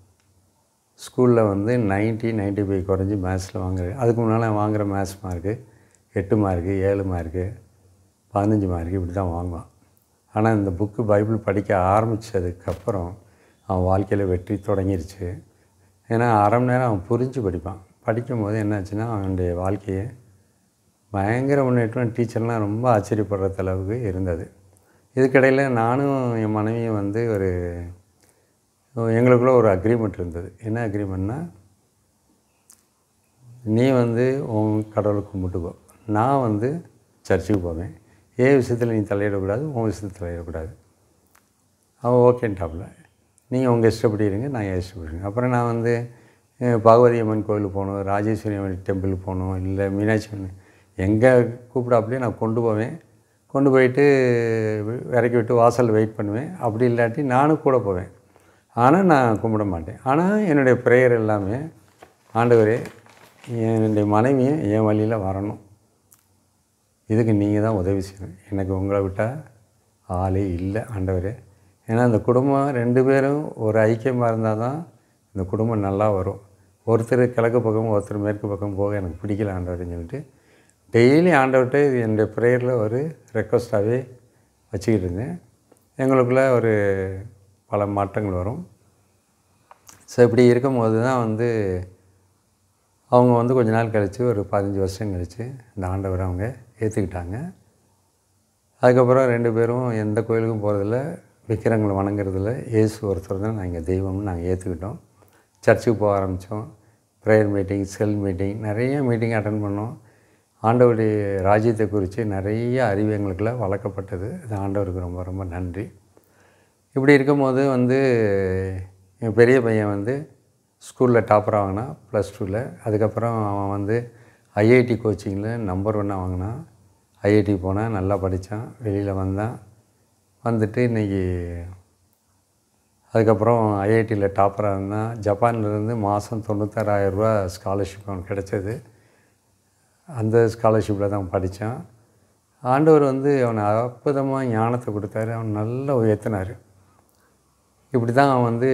ஸ்கூலில் வந்து 95 குறைஞ்சி மேத்ஸில் வாங்குறது. அதுக்கு முன்னால் வாங்குகிற maths mark 8 mark 7 mark 15 mark இப்படி தான் வாங்குவான். ஆனால் இந்த புக்கு பைபிள் படிக்க ஆரம்பித்ததுக்கப்புறம் அவன் வாழ்க்கையில் வெற்றி தொடங்கிருச்சு. ஏன்னா 1/2 மணி நேரம் அவன் புரிஞ்சு படிப்பான். படிக்கும்போது என்னாச்சுன்னா அவனுடைய வாழ்க்கையை பயங்கர முன்னேற்றம். டீச்சர்லாம் ரொம்ப ஆச்சரியப்படுற அளவுக்கு இருந்தது. இதுக்கிடையில் நானும் என் மனைவியும் வந்து எங்களுக்குள்ள ஒரு அக்ரிமெண்ட் இருந்தது. என்ன அக்ரிமெண்ட்னா, நீ வந்து உன் கடவுளை கும்பிட்டுக்கோ, நான் வந்து சர்ச்சுக்கு போவேன். விஷயத்தில் நீ தலையிடக்கூடாது, உன் விஷயத்தில் தலையிடக்கூடாது. அவன் ஓகேன்ட்டாப்புல. நீங்கள் உங்கள் இஷ்டப்படி இருங்க, நான் என் இஷ்டப்படி இருங்க. அப்புறம் நான் வந்து பகவதி அம்மன் கோயிலுக்கு போகணும், ராஜேஸ்வரி அம்மன் டெம்பிள் போகணும், இல்லை மீனாட்சி அம்மன் எங்கே கூப்பிடாப்புலேயே நான் கொண்டு போவேன். கொண்டு போயிட்டு இறக்கி விட்டு வாசலில் வெயிட் பண்ணுவேன். அப்படி இல்லாட்டி நானும் கூட போவேன். ஆனால் நான் கும்பிட மாட்டேன். ஆனால் என்னுடைய ப்ரேயர் எல்லாமே, ஆண்டவரே என்னுடைய மனைவியும் என் வழியில் வரணும், இதுக்கு நீங்கள் தான் உதவி செய்யணும், எனக்கு உங்களை விட்டால் ஆளே இல்லை ஆண்டவரே. ஏன்னா அந்த குடும்பம் 2 பேரும் ஒரு ஐக்கியமாக இருந்தால் தான் இந்த குடும்பம் நல்லா வரும். ஒருத்தர் கிழக்கு பக்கம் ஒருத்தர் மேற்கு பக்கம் போக எனக்கு பிடிக்கல ஆண்டவர்னு சொல்லிட்டு டெய்லி ஆண்டவர்கிட்ட இது என்னுடைய ப்ரேயரில் ஒரு ரெக்வஸ்ட்டாகவே வச்சுக்கிட்டு இருந்தேன். எங்களுக்குள்ளே ஒரு பல மாற்றங்கள் வரும். ஸோ இப்படி இருக்கும்போது தான் வந்து அவங்க வந்து கொஞ்ச நாள் கழித்து ஒரு 15 வருஷம் கழித்து இந்த ஆண்டவரை அவங்க ஏற்றுக்கிட்டாங்க. அதுக்கப்புறம் 2 பேரும் எந்த கோயிலுக்கும் போகிறதில்ல, விக்கிரங்களை வணங்குறதில்ல. இயேசு ஒருத்தர் தான் நாங்கள் தெய்வம்னு நாங்கள் ஏற்றுக்கிட்டோம். சர்ச்சுக்கு போக ஆரம்பித்தோம். ப்ரேயர் மீட்டிங், செல் மீட்டிங், நிறைய மீட்டிங் அட்டன் பண்ணோம். ஆண்டவருடைய ராஜ்யத்தை குறித்து நிறைய அறிவு எங்களுக்குள்ள வளர்க்கப்பட்டது. இது ஆண்டவருக்கு ரொம்ப ரொம்ப நன்றி. இப்படி இருக்கும்போது வந்து என் பெரிய பையன் வந்து ஸ்கூலில் டாப்பராக வாங்கினான் +2ல். அதுக்கப்புறம் அவன் வந்து ஐஐடி கோச்சிங்கில் நம்பர் 1 வாங்கினான். ஐஐடி போனான், நல்லா படித்தான், வெளியில் வந்தான். வந்துட்டு இன்றைக்கி அதுக்கப்புறம் ஐஐடியில் டாப்பராக இருந்தான். ஜப்பான்லேருந்து மாதம் $96,000 ஸ்காலர்ஷிப் அவனுக்கு கிடச்சது. அந்த ஸ்காலர்ஷிப்பில் தான் படித்தான். ஆண்டவர் வந்து அவனை அற்புதமாக ஞானத்தை கொடுத்தாரு. அவன் நல்லா உயர்த்தினார். இப்படி தான் அவன் வந்து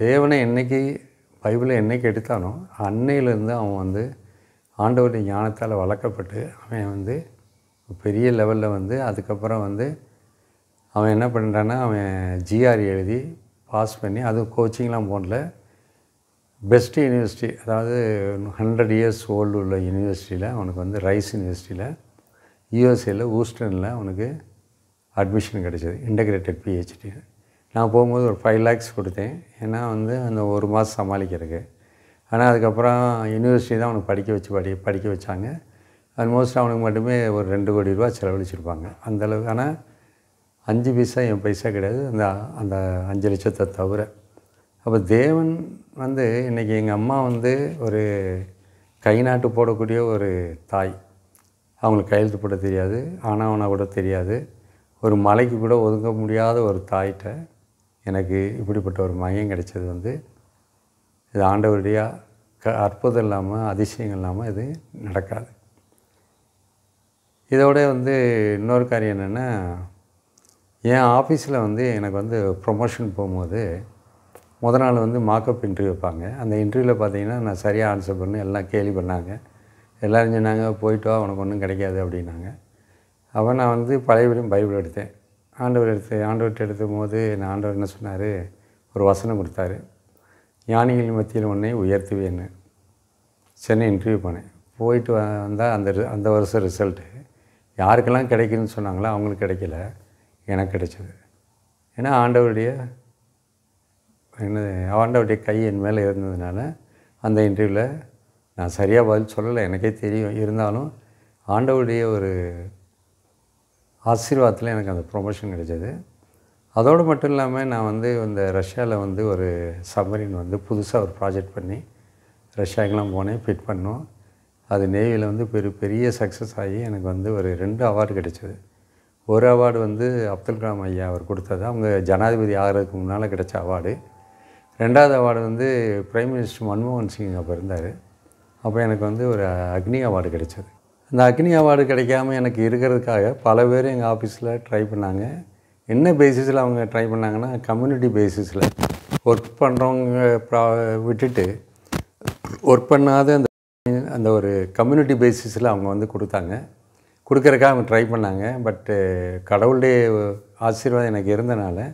தேவனை என்னைக்கு பைபிளை என்னைக்கு எடுத்தானோ அன்னையிலேருந்து அவன் வந்து ஆண்டவருடைய ஞானத்தால் வளர்க்கப்பட்டு அவன் வந்து பெரிய லெவலில் வந்து அதுக்கப்புறம் வந்து அவன் என்ன பண்ணுறான்னா அவன் ஜிஆர் எழுதி பாஸ் பண்ணி அதுவும் கோச்சிங்லாம் போடல பெஸ்ட்டு யூனிவர்சிட்டி அதாவது 100 இயர்ஸ் ஓல்டு உள்ள யூனிவர்சிட்டியில் அவனுக்கு வந்து ரைஸ் யூனிவர்சிட்டியில் யூஎஸ்ஏயில் ஊஸ்டனில் அவனுக்கு அட்மிஷன் கிடச்சிது இன்டகிரேட்டட் பிஹெச்டி. நான் போகும்போது ஒரு 5 lakhs கொடுத்தேன், ஏன்னா வந்து அந்த ஒரு மாதம் சமாளிக்கிறதுக்கு. ஆனால் அதுக்கப்புறம் யூனிவர்சிட்டி தான் அவனுக்கு படிக்க வச்சாங்க. ஆல்மோஸ்ட் அவனுக்கு மட்டுமே ஒரு 2 கோடி ரூபா செலவழிச்சிருப்பாங்க அந்தளவுக்கு. ஆனால் 5 பைசா என் பைசா கிடையாது அந்த 5 லட்சத்தை தவிர. அப்போ தேவன் வந்து இன்றைக்கி எங்கள் அம்மா வந்து ஒரு கை நாட்டு போடக்கூடிய ஒரு தாய். அவங்களுக்கு கையெழுத்து போட தெரியாது, ஆனாவனா கூட தெரியாது. ஒரு மலைக்கு கூட ஒதுங்க முடியாத ஒரு தாய்கிட்ட எனக்கு இப்படிப்பட்ட ஒரு மகன் கிடைச்சது வந்து இது ஆண்டவருடைய அற்புதம் இல்லாமல் அதிசயங்கள் இல்லாமல் இது நடக்காது. இதோட வந்து இன்னொரு காரியம் என்னென்னா, என் ஆஃபீஸில் வந்து எனக்கு வந்து ப்ரொமோஷன் போகும்போது முதல் நாள் வந்து மார்க்கப் இன்டர்வியூ வைப்பாங்க. அந்த இன்டர்வியூவில் பார்த்தீங்கன்னா நான் சரியாக ஆன்சர் பண்ணி எல்லாம் கேலி பண்ணாங்க. எல்லோரும் சொன்னாங்க போயிட்டு வா உனக்கு ஒன்றும் கிடைக்காது அப்படின்னாங்க. அப்போ நான் வந்து பழையபடியும் பைபிள் எடுத்தேன். ஆண்டவர்கிட்ட எடுக்கும்போது நான் ஆண்டவர் என்ன சொன்னார், ஒரு வசனம் கொடுத்தாரு, ஞானிகள் மத்தியில் உன்னை உயர்த்துவேன்னு. சென்னை இன்டர்வியூ போனேன். போயிட்டு வந்தால் அந்த வருஷம் ரிசல்ட்டு யாருக்கெல்லாம் கிடைக்குன்னு சொன்னாங்களோ அவங்களுக்கு கிடைக்கல, எனக்கு கிடைச்சது. ஏன்னா ஆண்டவருடைய கை என் மேலே இருந்ததுனால அந்த இன்டர்வியூவில் நான் சரியாக பதில் சொல்லலை, எனக்கே தெரியும். இருந்தாலும் ஆண்டவருடைய ஒரு ஆசீர்வாதத்தில் எனக்கு அந்த ப்ரொமோஷன் கிடைச்சது. அதோடு மட்டும் இல்லாமல் நான் வந்து இந்த ரஷ்யாவில் வந்து ஒரு சப்மரீன் வந்து புதுசாக ஒரு ப்ராஜெக்ட் பண்ணி ரஷ்யாக்கெலாம் போனேன், ஃபிட் பண்ணோம். அது நேவியில் வந்து பெரிய சக்ஸஸ் ஆகி எனக்கு வந்து ஒரு 2 அவார்டு கிடைச்சது. ஒரு அவார்டு வந்து அப்துல் கலாம் ஐயா அவர் கொடுத்தது, அவங்க ஜனாதிபதி ஆகிறதுக்கு முன்னால் கிடைச்ச அவார்டு. 2வது அவார்டு வந்து பிரைம் மினிஸ்டர் மன்மோகன் சிங் அப்போ இருந்தார். அப்போ எனக்கு வந்து ஒரு அக்னி அவார்டு கிடைச்சது. அந்த அக்னி அவார்டு கிடைக்காம எனக்கு இருக்கிறதுக்காக பல பேர் எங்கள் ஆஃபீஸில் ட்ரை பண்ணாங்க. என்ன பேசிஸில் அவங்க ட்ரை பண்ணாங்கன்னா, கம்யூனிட்டி பேசிஸில் ஒர்க் பண்ணுறவங்க விட்டுட்டு ஒர்க் பண்ணாத அந்த ஒரு கம்யூனிட்டி பேசிஸில் அவங்க வந்து கொடுக்கறக்காக அவங்க ட்ரை பண்ணாங்க. பட்டு கடவுளுடைய ஆசீர்வாதம் எனக்கு இருந்தனால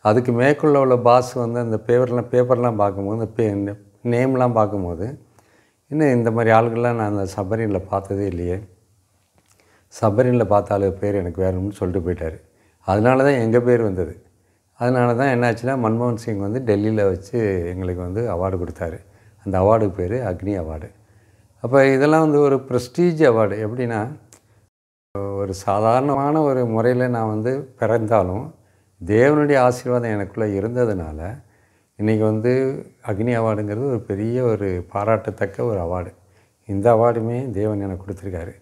அதுக்கு மேற்கொள்ள உள்ள பாஸ் வந்து அந்த பேப்பர்லாம் பார்க்கும்போது இந்த நேம்லாம் பார்க்கும்போது இன்னும் இந்த மாதிரி ஆளுகள்லாம் நான் அந்த சப்மரீனில் பார்த்ததே இல்லையே, சப்மரீனில் பார்த்த ஆளு பேர் எனக்கு வேணும்னு சொல்லிட்டு போயிட்டார். அதனால தான் எங்கள் பேர் வந்தது. அதனால தான் என்னாச்சுன்னா மன்மோகன் சிங் வந்து டெல்லியில் வச்சு எங்களுக்கு வந்து அவார்டு கொடுத்தாரு. அந்த அவார்டுக்கு பேர் அக்னி அவார்டு. அப்போ இதெல்லாம் வந்து ஒரு ப்ரெஸ்டீஜ் அவார்டு. எப்படின்னா, ஒரு சாதாரணமான ஒரு முறையில் நான் வந்து பிறந்தாலும் தேவனுடைய ஆசீர்வாதம் எனக்குள்ளே இருந்ததுனால இன்றைக்கி வந்து அக்னி அவார்டுங்கிறது ஒரு பெரிய ஒரு பாராட்டத்தக்க ஒரு அவார்டு. இந்த அவார்டுமே தேவன் எனக்கு கொடுத்துருக்காரு.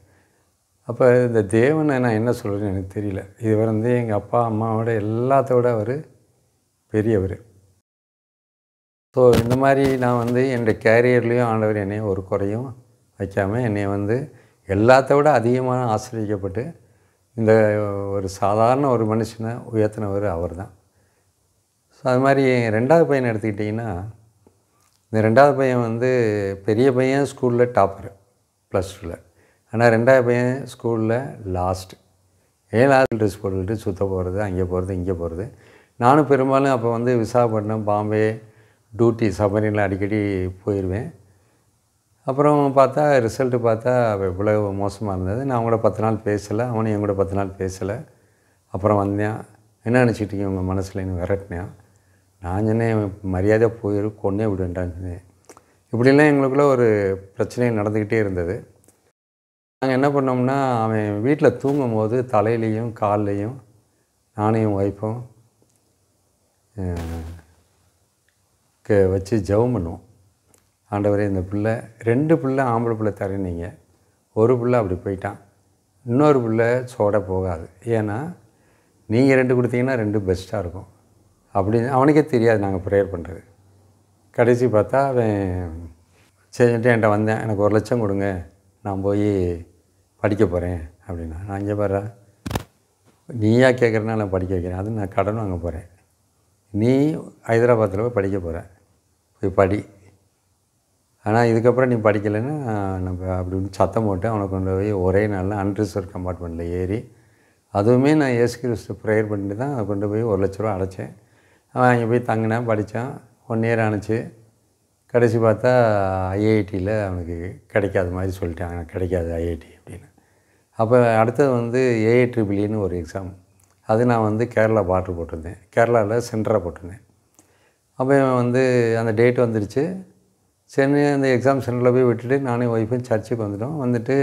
அப்போ இந்த தேவனை நான் என்ன சொல்கிறேன்னு எனக்கு தெரியல. இது வந்து எங்கள் அப்பா அம்மாவோட எல்லாத்தோட அவர் பெரியவர். ஸோ இந்த மாதிரி நான் வந்து என்னுடைய கேரியர்லேயும் ஆண்டவர் என்னை ஒரு குறையும் வைக்காமல் என்னை வந்து எல்லாத்த விட அதிகமாக ஆசிரியக்கப்பட்டு இந்த ஒரு சாதாரண ஒரு மனுஷனை உயர்த்தினவர் அவர் தான். ஸோ அது மாதிரி 2வது பையனை எடுத்துக்கிட்டிங்கன்னா, இந்த 2வது பையன் வந்து பெரிய பையன் ஸ்கூலில் டாப்பர் +2ல். ஆனால் 2வது பையன் ஸ்கூலில் லாஸ்ட்டு. லாஸ்ட் ட்ரெஸ் போட்டுக்கிட்டு சுற்ற போகிறது, அங்கே போகிறது, இங்கே போகிறது. நானும் பெரும்பாலும் அப்போ வந்து விசாகப்பட்டினம், பாம்பே டியூட்டி சப்மரீனில் அடிக்கடி போயிடுவேன். அப்புறம் பார்த்தா ரிசல்ட்டு பார்த்தா இவ்வளோ மோசமாக இருந்தது. நான் அவங்க கூட 10 நாள் பேசலை, அவனும் என் கூட 10 நாள் பேசலை. அப்புறம் வந்தேன், என்ன நினச்சிக்கிட்டீங்க உங்கள் மனசில்னு விரட்டினேன். நான் சொன்னேன் மரியாதையாக போயிரு, கொன்னே விடுன்றான்னு சொன்னேன். இப்படிலாம் எங்களுக்குள்ளே ஒரு பிரச்சனை நடந்துக்கிட்டே இருந்தது. நாங்கள் என்ன பண்ணோம்னா, அவன் வீட்டில் தூங்கும் போது தலையிலையும் கால்லையும் நானும் என் ஒய்ஃபும் வச்சு ஜெபம் பண்ணுவோம். ஆண்டவரே இந்த பிள்ளை 2 பிள்ளை ஆம்பளை பிள்ளை தரீங்க, ஒரு பிள்ளை அப்படி போயிட்டான், இன்னொரு பிள்ளை சோட போகாது. ஏன்னா நீங்கள் 2 கொடுத்தீங்கன்னா 2 பெஸ்ட்டாக இருக்கும் அப்படின்னு அவனுக்கே தெரியாது நாங்கள் ப்ரேயர் பண்ணுறது. கடைசி பார்த்தா அவன் சரின்ட்டு என்கிட்ட வந்தேன், எனக்கு 1 லட்சம் கொடுங்க, நான் போய் படிக்க போகிறேன் அப்படின்னா. நான் இங்கே பாரு, நீயா கேட்குறேன்னா நான் படிக்க வைக்கிறேன், அது நான் கடன் வாங்க போகிறேன், நீ ஹைதராபாத்தில் போய் படிக்க போகிற, போய் படி. ஆனால் இதுக்கப்புறம் நீ படிக்கலைன்னா நம்ம அப்படின்னு சத்தம் போட்டு அவனை கொண்டு போய் ஒரே நாளில் அன்ரிசர்வ் கம்பார்ட்மெண்ட்டில் ஏறி, அதுவுமே நான் இயேசு கிறிஸ்து ப்ரேயர் பண்ணிட்டு தான் அதை கொண்டு போய் ₹1,00,000 அடைச்சேன். அவன் அங்கே போய் தங்கினேன், படித்தான். 1 இயர் ஆணுச்சு. கடைசி பார்த்தா ஐஐடியில் அவனுக்கு கிடைக்காத மாதிரி சொல்லிட்டாங்க, கிடைக்காது ஐஐடி அப்படின்னு. அப்போ அடுத்தது வந்து ஏஐட்ரிபிள்இன்னு ஒரு எக்ஸாம். அது நான் வந்து கேரளா பார்டர் போட்டிருந்தேன், கேரளாவில் சென்டராக போட்டிருந்தேன். அப்போ வந்து அந்த டேட் வந்துடுச்சு. சரி, அந்த எக்ஸாம் சென்டரில் போய் விட்டுட்டு நானும் ஒய்ஃபும் சர்ச்சுக்கு வந்துட்டோம். வந்துட்டு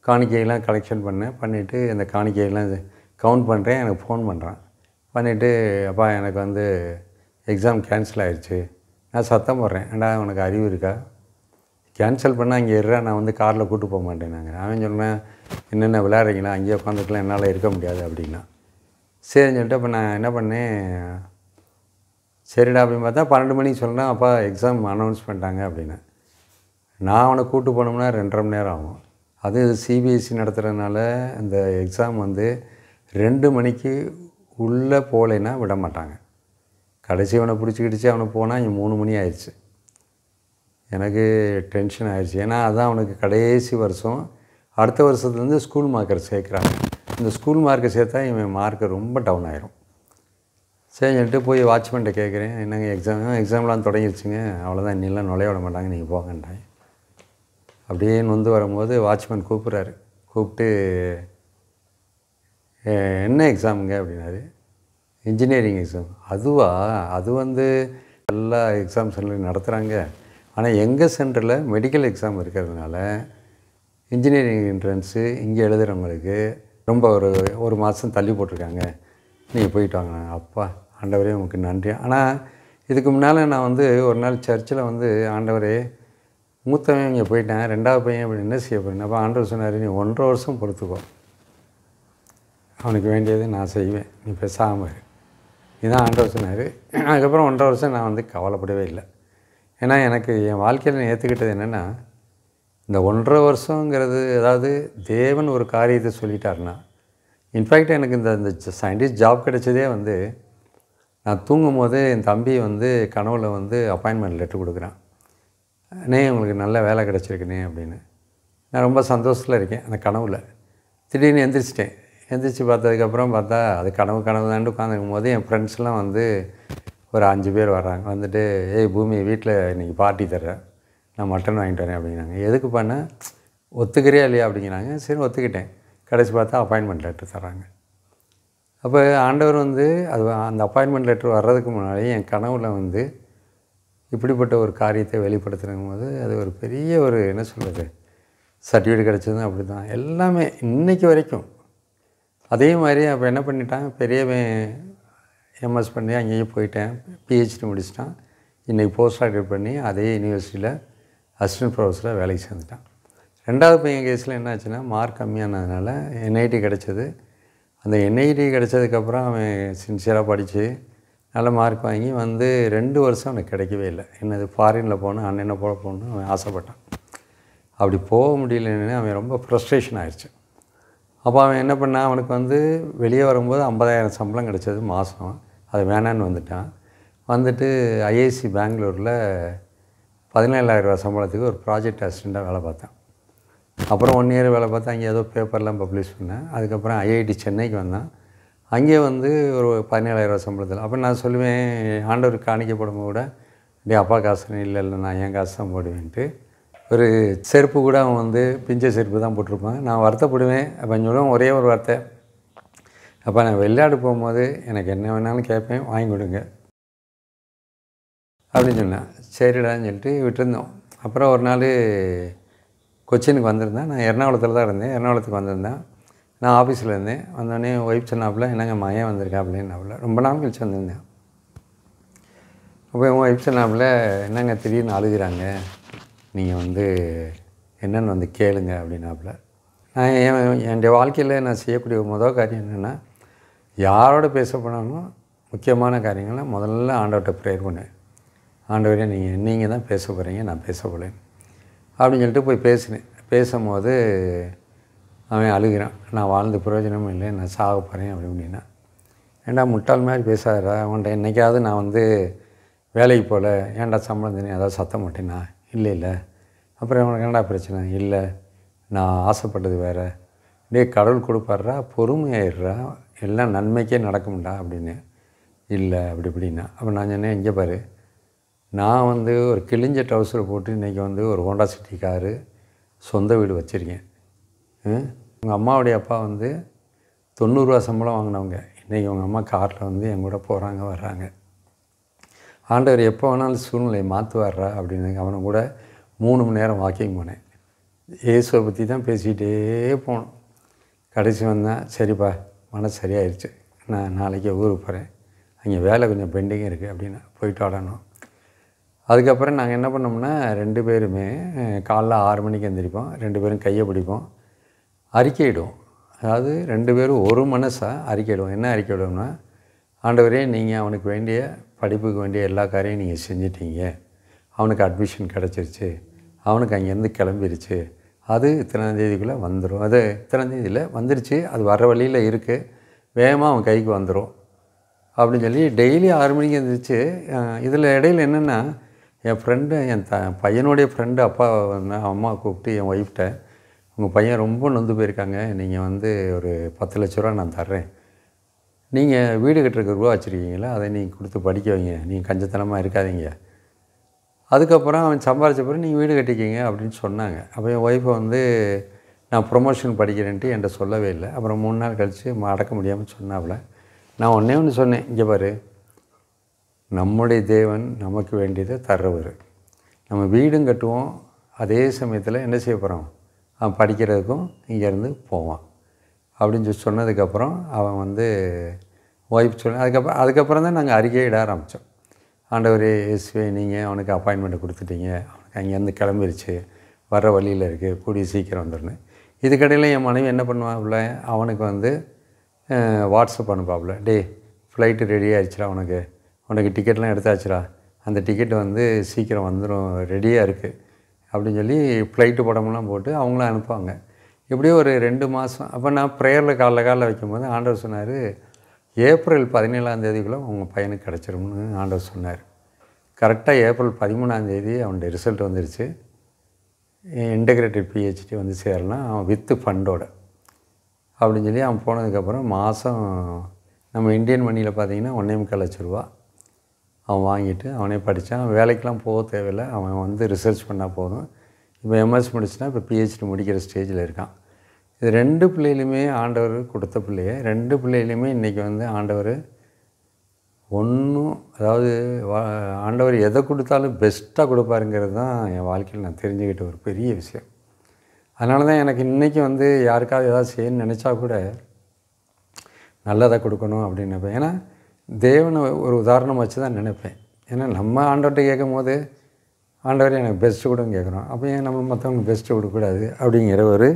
காணிக்கையெல்லாம் கலெக்ஷன் பண்ணேன். பண்ணிவிட்டு அந்த காணிக்கையெல்லாம் கவுண்ட் பண்ணுறேன். எனக்கு ஃபோன் பண்ணுறான். பண்ணிவிட்டு அப்பா எனக்கு வந்து எக்ஸாம் கேன்சல் ஆகிடுச்சு. நான் சத்தம் போடுறேன், ஏன்டா உனக்கு அறிவு இருக்கா? கேன்சல் பண்ணால் அங்கே இருறா, நான் வந்து காரில் கூப்பிட்டு போக மாட்டேன். அவன் சொன்னேன், என்னென்ன விளையாடுறீங்களா, அங்கேயே உட்காந்துக்கலாம், என்னால் இருக்க முடியாது அப்படின்னா. சரின்னு சொல்லிட்டு அப்போ நான் என்ன பண்ணேன், சரிடா அப்படின்னு பார்த்தா 12 மணிக்கு சொல்கிறேன், அப்பா எக்ஸாம் அனௌன்ஸ் பண்ணிட்டாங்க அப்படின்னு. நான் அவனை கூப்பிட்டு போனோம்னா 2.5 மணி நேரம் ஆகும். அது சிபிஎஸ்சி நடத்துகிறதுனால இந்த எக்ஸாம் வந்து 2 மணிக்கு உள்ளே போகலைன்னா விட மாட்டாங்க. கடைசி அவனை பிடிச்சிக்கிடுச்சு. அவனை போனால் இங்கே 3 மணி ஆயிடுச்சு. எனக்கு டென்ஷன் ஆயிடுச்சு. ஏன்னா அதுதான் அவனுக்கு கடைசி வருஷம். அடுத்த வருஷத்துலேருந்து ஸ்கூல் மார்க்கர் சேர்க்குறாங்க. இந்த ஸ்கூல் மார்க்கை சேர்த்தா இவன் மார்க்கு ரொம்ப டவுன் ஆயிரும். சரி சொல்லிட்டு போய் வாட்ச்மேன்ட்ட கேட்குறேன், என்னங்க எக்ஸாம்லாம் தொடங்கிடுச்சுங்க, அவ்வளோதான், இன்னெல்லாம் நுழைய விட மாட்டாங்க, நீங்கள் போங்கன்றாங்க. அப்படியே நொந்து வரும்போது வாட்ச்மேன் கூப்பிட்றாரு. கூப்பிட்டு என்ன எக்ஸாமுங்க அப்படின்னாரு. Engineering exam. அதுவா? அது வந்து எல்லா எக்ஸாம் சென்டர்லையும் நடத்துகிறாங்க. ஆனால் எங்கள் சென்டரில் மெடிக்கல் எக்ஸாம் இருக்கிறதுனால இன்ஜினியரிங் என்ட்ரன்ஸு இங்கே எழுதுகிறவங்களுக்கு ரொம்ப ஒரு மாதம் தள்ளி போட்டிருக்காங்க, நீங்கள் போயிட்டு வாங்க. அப்பா ஆண்டவரே உங்களுக்கு நன்றி. ஆனால் இதுக்கு முன்னால் நான் வந்து ஒரு நாள் சர்ச்சில் வந்து, ஆண்டவரே மூத்தவன் இங்கே போயிட்டேன், 2வது பையன் அப்படி என்ன செய்ய போகிறேன். அப்போ ஆண்டவர் சொன்னார், நீ 1.5 வருஷம் பொறுத்துக்கோ, அவனுக்கு வேண்டியது நான் செய்வேன், நீ பேசாமல். இதுதான் ஆண்டவர் சொன்னார். அதுக்கப்புறம் 1.5 வருஷம் நான் வந்து கவலைப்படவே இல்லை. ஏன்னா எனக்கு என் வாழ்க்கையில் ஏற்றுக்கிட்டது என்னென்னா, இந்த 1.5 வருஷங்கிறது, அதாவது தேவன் ஒரு காரியத்தை சொல்லிட்டாருன்னா, இன்ஃபேக்ட் எனக்கு இந்த சயின்டிஸ்ட் ஜாப் கிடைச்சதே வந்து, நான் தூங்கும் போது என் தம்பி வந்து கனவுல வந்து அப்பாயின்மெண்ட் லெட்டர் கொடுக்குறான், அண்ணே உங்களுக்கு நல்ல வேலை கிடச்சிருக்குண்ணே அப்படின்னு. நான் ரொம்ப சந்தோஷத்தில் இருக்கேன் அந்த கனவில். திடீர்னு எந்திரிச்சிட்டேன். எந்திரிச்சு பார்த்ததுக்கப்புறம் பார்த்தா அது கனவு தாண்டு உட்காந்துருக்கும் போது என் ஃப்ரெண்ட்ஸ்லாம் வந்து ஒரு 5 பேர் வர்றாங்க. வந்துட்டு, ஏய் பூமி, வீட்டில் இன்றைக்கி பார்ட்டி தர்றேன், நான் மட்டன் வாங்கிட்டு வரேன் அப்படிங்கிறாங்க. எதுக்கு பண்ண, ஒத்துக்கிறியா இல்லையா அப்படிங்கிறாங்க. சரி ஒத்துக்கிட்டேன். கடைசி பார்த்தா அப்பாயின்மெண்ட் லெட்டர் தர்றாங்க. அப்போ ஆண்டவர் வந்து அந்த அப்பாயின்மெண்ட் லெட்டர் வர்றதுக்கு முன்னாடி என் கனவில் வந்து இப்படிப்பட்ட ஒரு காரியத்தை வெளிப்படுத்துகும் போது அது ஒரு பெரிய ஒரு என்ன சொல்கிறது, சர்டிஃபிகேட் கிடச்சதும் அப்படி தான் எல்லாமே இன்றைக்கி வரைக்கும். அதே மாதிரி அப்போ என்ன பண்ணிட்டான், பெரியவன் எம்எஸ் பண்ணி அங்கேயும் போயிட்டேன், பிஹெச்டி முடிச்சிட்டான். இன்றைக்கி போஸ்ட் கிராஜுவேட் பண்ணி அதே யூனிவர்சிட்டியில் அசிஸ்டன்ட் ப்ரொஃபஸராக வேலைக்கு சேர்ந்துட்டான். 2வது பையன் கேஸில் என்ன ஆச்சுன்னா, மார்க் கம்மியானதுனால என்ஐடி கிடச்சிது. அந்த என்ஐடி கிடச்சதுக்கப்புறம் அவன் சின்சியராக படித்து நல்ல மார்க் வாங்கி வந்து 2 வருஷம் அவனுக்கு கிடைக்கவே இல்லை. என்னது ஃபாரினில் போகணும், அண்ணனை போல போகணுன்னு அவன் ஆசைப்பட்டான். அப்படி போக முடியலன்னு அவன் ரொம்ப ஃப்ரஸ்ட்ரேஷன் ஆயிடுச்சு. அப்போ அவன் என்ன பண்ணான், அவனுக்கு வந்து வெளியே வரும்போது 50,000 சம்பளம் கிடச்சது மாதம். அது வேணான்னு வந்துட்டான். வந்துட்டு ஐஐசி பெங்களூரில் 17,000 ரூபா சம்பளத்துக்கு ஒரு ப்ராஜெக்ட் அசிஸ்டண்ட்டாக வேலை பார்த்தேன். அப்புறம் 1 இயர் வேலை பார்த்தா அங்கே ஏதோ பேப்பர்லாம் பப்ளிஷ் பண்ணேன். அதுக்கப்புறம் ஐஐடி சென்னைக்கு வந்தேன். அங்கே வந்து ஒரு 17,000 ரூபா சம்பளத்தில். அப்போ நான் சொல்லுவேன், ஆண்டவருக்கு காணிக்க போடும்போது கூட, டே அப்பா காசு இல்லை நான் என் காசு தான் போடுவேன்ட்டு. ஒரு செருப்பு கூட அவன் வந்து பிஞ்ச செருப்பு தான் போட்டிருப்பான். நான் வருத்தப்படுவேன். அப்போ சொல்லுவேன் ஒரே ஒரு வார்த்தை, அப்போ நான் வெளிநாடு போகும்போது எனக்கு என்ன வேணாலும் கேட்பேன், வாங்கி கொடுங்க அப்படின்னு சொன்னேன். சரிடான்னு சொல்லிட்டு விட்டுருந்தோம். அப்புறம் ஒரு நாள் கொச்சினுக்கு வந்திருந்தேன். நான் எர்ணாகுளத்தில் தான் இருந்தேன். எர்ணாகுளத்துக்கு வந்திருந்தேன். நான் ஆஃபீஸில் இருந்தேன். வந்தோடனே ஒய்ஃப் சொன்னாப்புல, என்னங்க மகன் வந்திருக்கா அப்படின்னாப்புல. ரொம்ப நாள் கழிச்சு வந்திருந்தேன். அப்போ என் ஒய்ஃப் சொன்னாப்புல, என்னங்க திடீர்னு அழுகிறாங்க, நீங்கள் வந்து என்னென்னு வந்து கேளுங்க அப்படின்னாப்புல. நான் என்னுடைய வாழ்க்கையில் நான் செய்யக்கூடிய முதல் காரியம் என்னென்னா, யாரோட பேச போனாலும் முக்கியமான காரியங்களை முதல்ல ஆண்டவர்கிட்ட ப்ரேயர் பண்ணுவேன். ஆண்டவரே நீங்கள் தான் பேச போகிறீங்க, நான் பேச போகிறேன் அப்படின்னு சொல்லிட்டு போய் பேசினேன். பேசும்போது அவன் அழுகிறான், நான் வாழ்ந்த பிரயோஜனமும் இல்லை, நான் சாக போகிறேன் அப்படி அப்படின்னா. ஏன்டா முட்டாள் மாதிரி பேசாதடா, உன்ட்ட என்றைக்காவது நான் வந்து வேலைக்கு போகல, ஏன்டா சம்பளம் தரேன் ஏதாவது சத்தம் மாட்டேனா? இல்லை. அப்புறம் உனக்கு என்னடா பிரச்சனை? இல்லை, நான் ஆசைப்பட்டது வேறு. டேய் கடவுள் கொடுப்பார்றா, பொறுமையாயிடுறா, எல்லாம் நன்மைக்கே நடக்கும்டா அப்படின்னு. இல்லை அப்படி இப்படின்னா. அப்போ நான் சொன்னேன், இங்கே பாரு, நான் வந்து ஒரு கிழிஞ்ச ட்ரவுசரை போட்டு இன்றைக்கி வந்து ஒரு ஹோண்டா சிட்டி காரு சொந்த வீடு வச்சுருக்கேன். உங்கள் அம்மாவுடைய அப்பா வந்து 90 ரூபா சம்பளம் வாங்கினவங்க. இன்றைக்கி உங்கள் அம்மா காரில் வந்து என் கூட போகிறாங்க வர்றாங்க. ஆண்டவர் எப்போ வேணாலும் சூழ்நிலையை மாற்றுவார்றா அப்படின்னு அவனை கூட 3 மணி நேரம் வாக்கிங் போனேன். இயேசுவை பற்றி தான் பேசிக்கிட்டே போனோம். கடைசி வந்தேன், சரிப்பா மனசு சரியாயிடுச்சு, நான் நாளைக்கு ஊருக்கு போகிறேன், அங்கே வேலை கொஞ்சம் பெண்டிங் இருக்குது அப்படின்னு போயிட்டு வாடணும். அதுக்கப்புறம் நாங்கள் என்ன பண்ணோம்னா 2 பேருமே காலைல 6 மணிக்கு எழுந்திரிப்போம், 2 பேரும் கையை பிடிப்போம், அறிக்கையிடுவோம். அதாவது 2 பேரும் ஒரு மனசாக அறிக்கையிடுவோம். என்ன அறிக்கையிடுவோம்னா, ஆண்டவரே நீங்கள் அவனுக்கு வேண்டிய படிப்புக்கு வேண்டிய எல்லா காரையும் நீங்கள் செஞ்சிட்டீங்க, அவனுக்கு அட்மிஷன் கிடச்சிருச்சு, அவனுக்கு அங்கேருந்து கிளம்பிருச்சு, அது இத்தனாம் தேதிக்குள்ளே வந்துடும், அது இத்தனாம் தேதியில் வந்துருச்சு, அது வர வழியில் இருக்குது, வேகமாக அவன் கைக்கு வந்துடும் அப்படின்னு சொல்லி டெய்லி 6 மணிக்கு எழுந்திரிச்சு. இதில் இடையில் என்னென்னா, என் ஃப்ரெண்டு, என் பையனுடைய ஃப்ரெண்டு அப்பா அம்மா கூப்பிட்டு என் ஒய்ஃப்கிட்ட, உங்கள் பையன் ரொம்ப நொந்து போயிருக்காங்க, நீங்கள் வந்து ஒரு 10 லட்ச ரூபா நான் தர்றேன், நீங்கள் வீடு கட்டுறதுக்கு ரூபா வச்சுருக்கீங்களா, அதை நீங்கள் கொடுத்து படிக்க வைங்க, நீங்கள் கஞ்சத்தனமாக இருக்காதீங்க, அதுக்கப்புறம் அவன் சம்பாரித்த பிறகு நீங்கள் வீடு கட்டிக்கிங்க அப்படின்னு சொன்னாங்க. அப்போ என் ஒய்ஃபை வந்து நான் ப்ரொமோஷன் படிக்கிறேன்ட்டு என்கிட்ட சொல்லவே இல்லை. அப்புறம் 3 நாள் கழித்து அடக்க முடியாமல் சொன்னாப்புல. நான் ஒன்றே ஒன்று சொன்னேன், இங்கே பாரு, நம்முடைய தேவன் நமக்கு வேண்டியதை தர்றவர், நம்ம வீடும் கட்டுவோம், அதே சமயத்தில் என்ன செய்ய போகிறோம், அவன் படிக்கிறதுக்கும் இங்கேருந்து போவான் அப்படின்னு சொல்லி சொன்னதுக்கப்புறம் அவன் வந்து ஒய்ஃப் சொன்ன அதுக்கப்புறம் தான் நாங்கள் அறிக்கையிட ஆரம்பித்தோம். ஆண்டவரே இயேசுவே, நீங்கள் அவனுக்கு அப்பாயின்மெண்ட்டை கொடுத்துட்டீங்க, அவனுக்கு அங்கேருந்து கிளம்பிருச்சு, வர வழியில் இருக்குது, கூடிய சீக்கிரம் வந்துடணும். இதுக்கடையில் என் மனைவி என்ன பண்ணுவாப்புல, அவனுக்கு வந்து வாட்ஸ்அப் அனுப்பாப்புல, டே ஃப்ளைட்டு ரெடி ஆகிடுச்சுடா, உனக்கு டிக்கெட்லாம் எடுத்தாச்சுடா, அந்த டிக்கெட்டு வந்து சீக்கிரம் வந்துடும், ரெடியாக இருக்குது அப்படின்னு சொல்லி ஃப்ளைட்டு படமெல்லாம் போட்டு அவங்களும் அனுப்புவாங்க. இப்படியே ஒரு 2 மாதம். அப்போ நான் ப்ரேயரில் காலைல வைக்கும்போது ஆண்டவர் சொன்னார், ஏப்ரல் 17ஆம் தேதிக்குள்ளே உங்கள் பையனுக்கு கிடச்சிரும்னு ஆண்டவர் சொன்னார். கரெக்டாக ஏப்ரல் 13ஆம் தேதி அவனுடைய ரிசல்ட் வந்துருச்சு. இன்டகிரேட்டட் பிஹெச்டி வந்து சேரலாம், அவன் வித்து ஃபண்டோட அப்படின்னு சொல்லி அவன் போனதுக்கப்புறம் மாதம் நம்ம இந்தியன் மணியில் பார்த்திங்கன்னா 1.25 லட்ச ரூபா அவன் வாங்கிட்டு அவனே படித்தான். வேலைக்கெலாம் போக தேவையில்லை, அவன் வந்து ரிசர்ச் பண்ணால் போதும். இப்போ எம்எஸ் முடிச்சுனா இப்போ பிஹெச்டி முடிக்கிற ஸ்டேஜில் இருக்கான். இது 2 பிள்ளைகளுமே ஆண்டவர் கொடுத்த பிள்ளைய, 2 பிள்ளைகளுமே இன்றைக்கி வந்து ஆண்டவர் அதாவது ஆண்டவர் எதை கொடுத்தாலும் பெஸ்ட்டாக கொடுப்பாருங்கிறது தான் என் வாழ்க்கையில் நான் தெரிஞ்சுக்கிட்ட ஒரு பெரிய விஷயம். அதனால தான் எனக்கு இன்றைக்கி வந்து யாருக்காவது ஏதாவது செய்யணும்னு நினச்சா கூட நல்லதாக கொடுக்கணும் அப்படின்னு நினைப்பேன். ஏன்னா தேவனை ஒரு உதாரணம் வச்சு தான் நினைப்பேன். ஏன்னா நம்ம ஆண்டவர்கிட்ட கேட்கும் போது, ஆண்டவரே எனக்கு பெஸ்ட்டு கொடுன்னு கேட்குறோம், அப்போ ஏன் நம்ம மற்றவங்க பெஸ்ட்டு கொடுக்கக்கூடாது அப்படிங்கிற ஒரு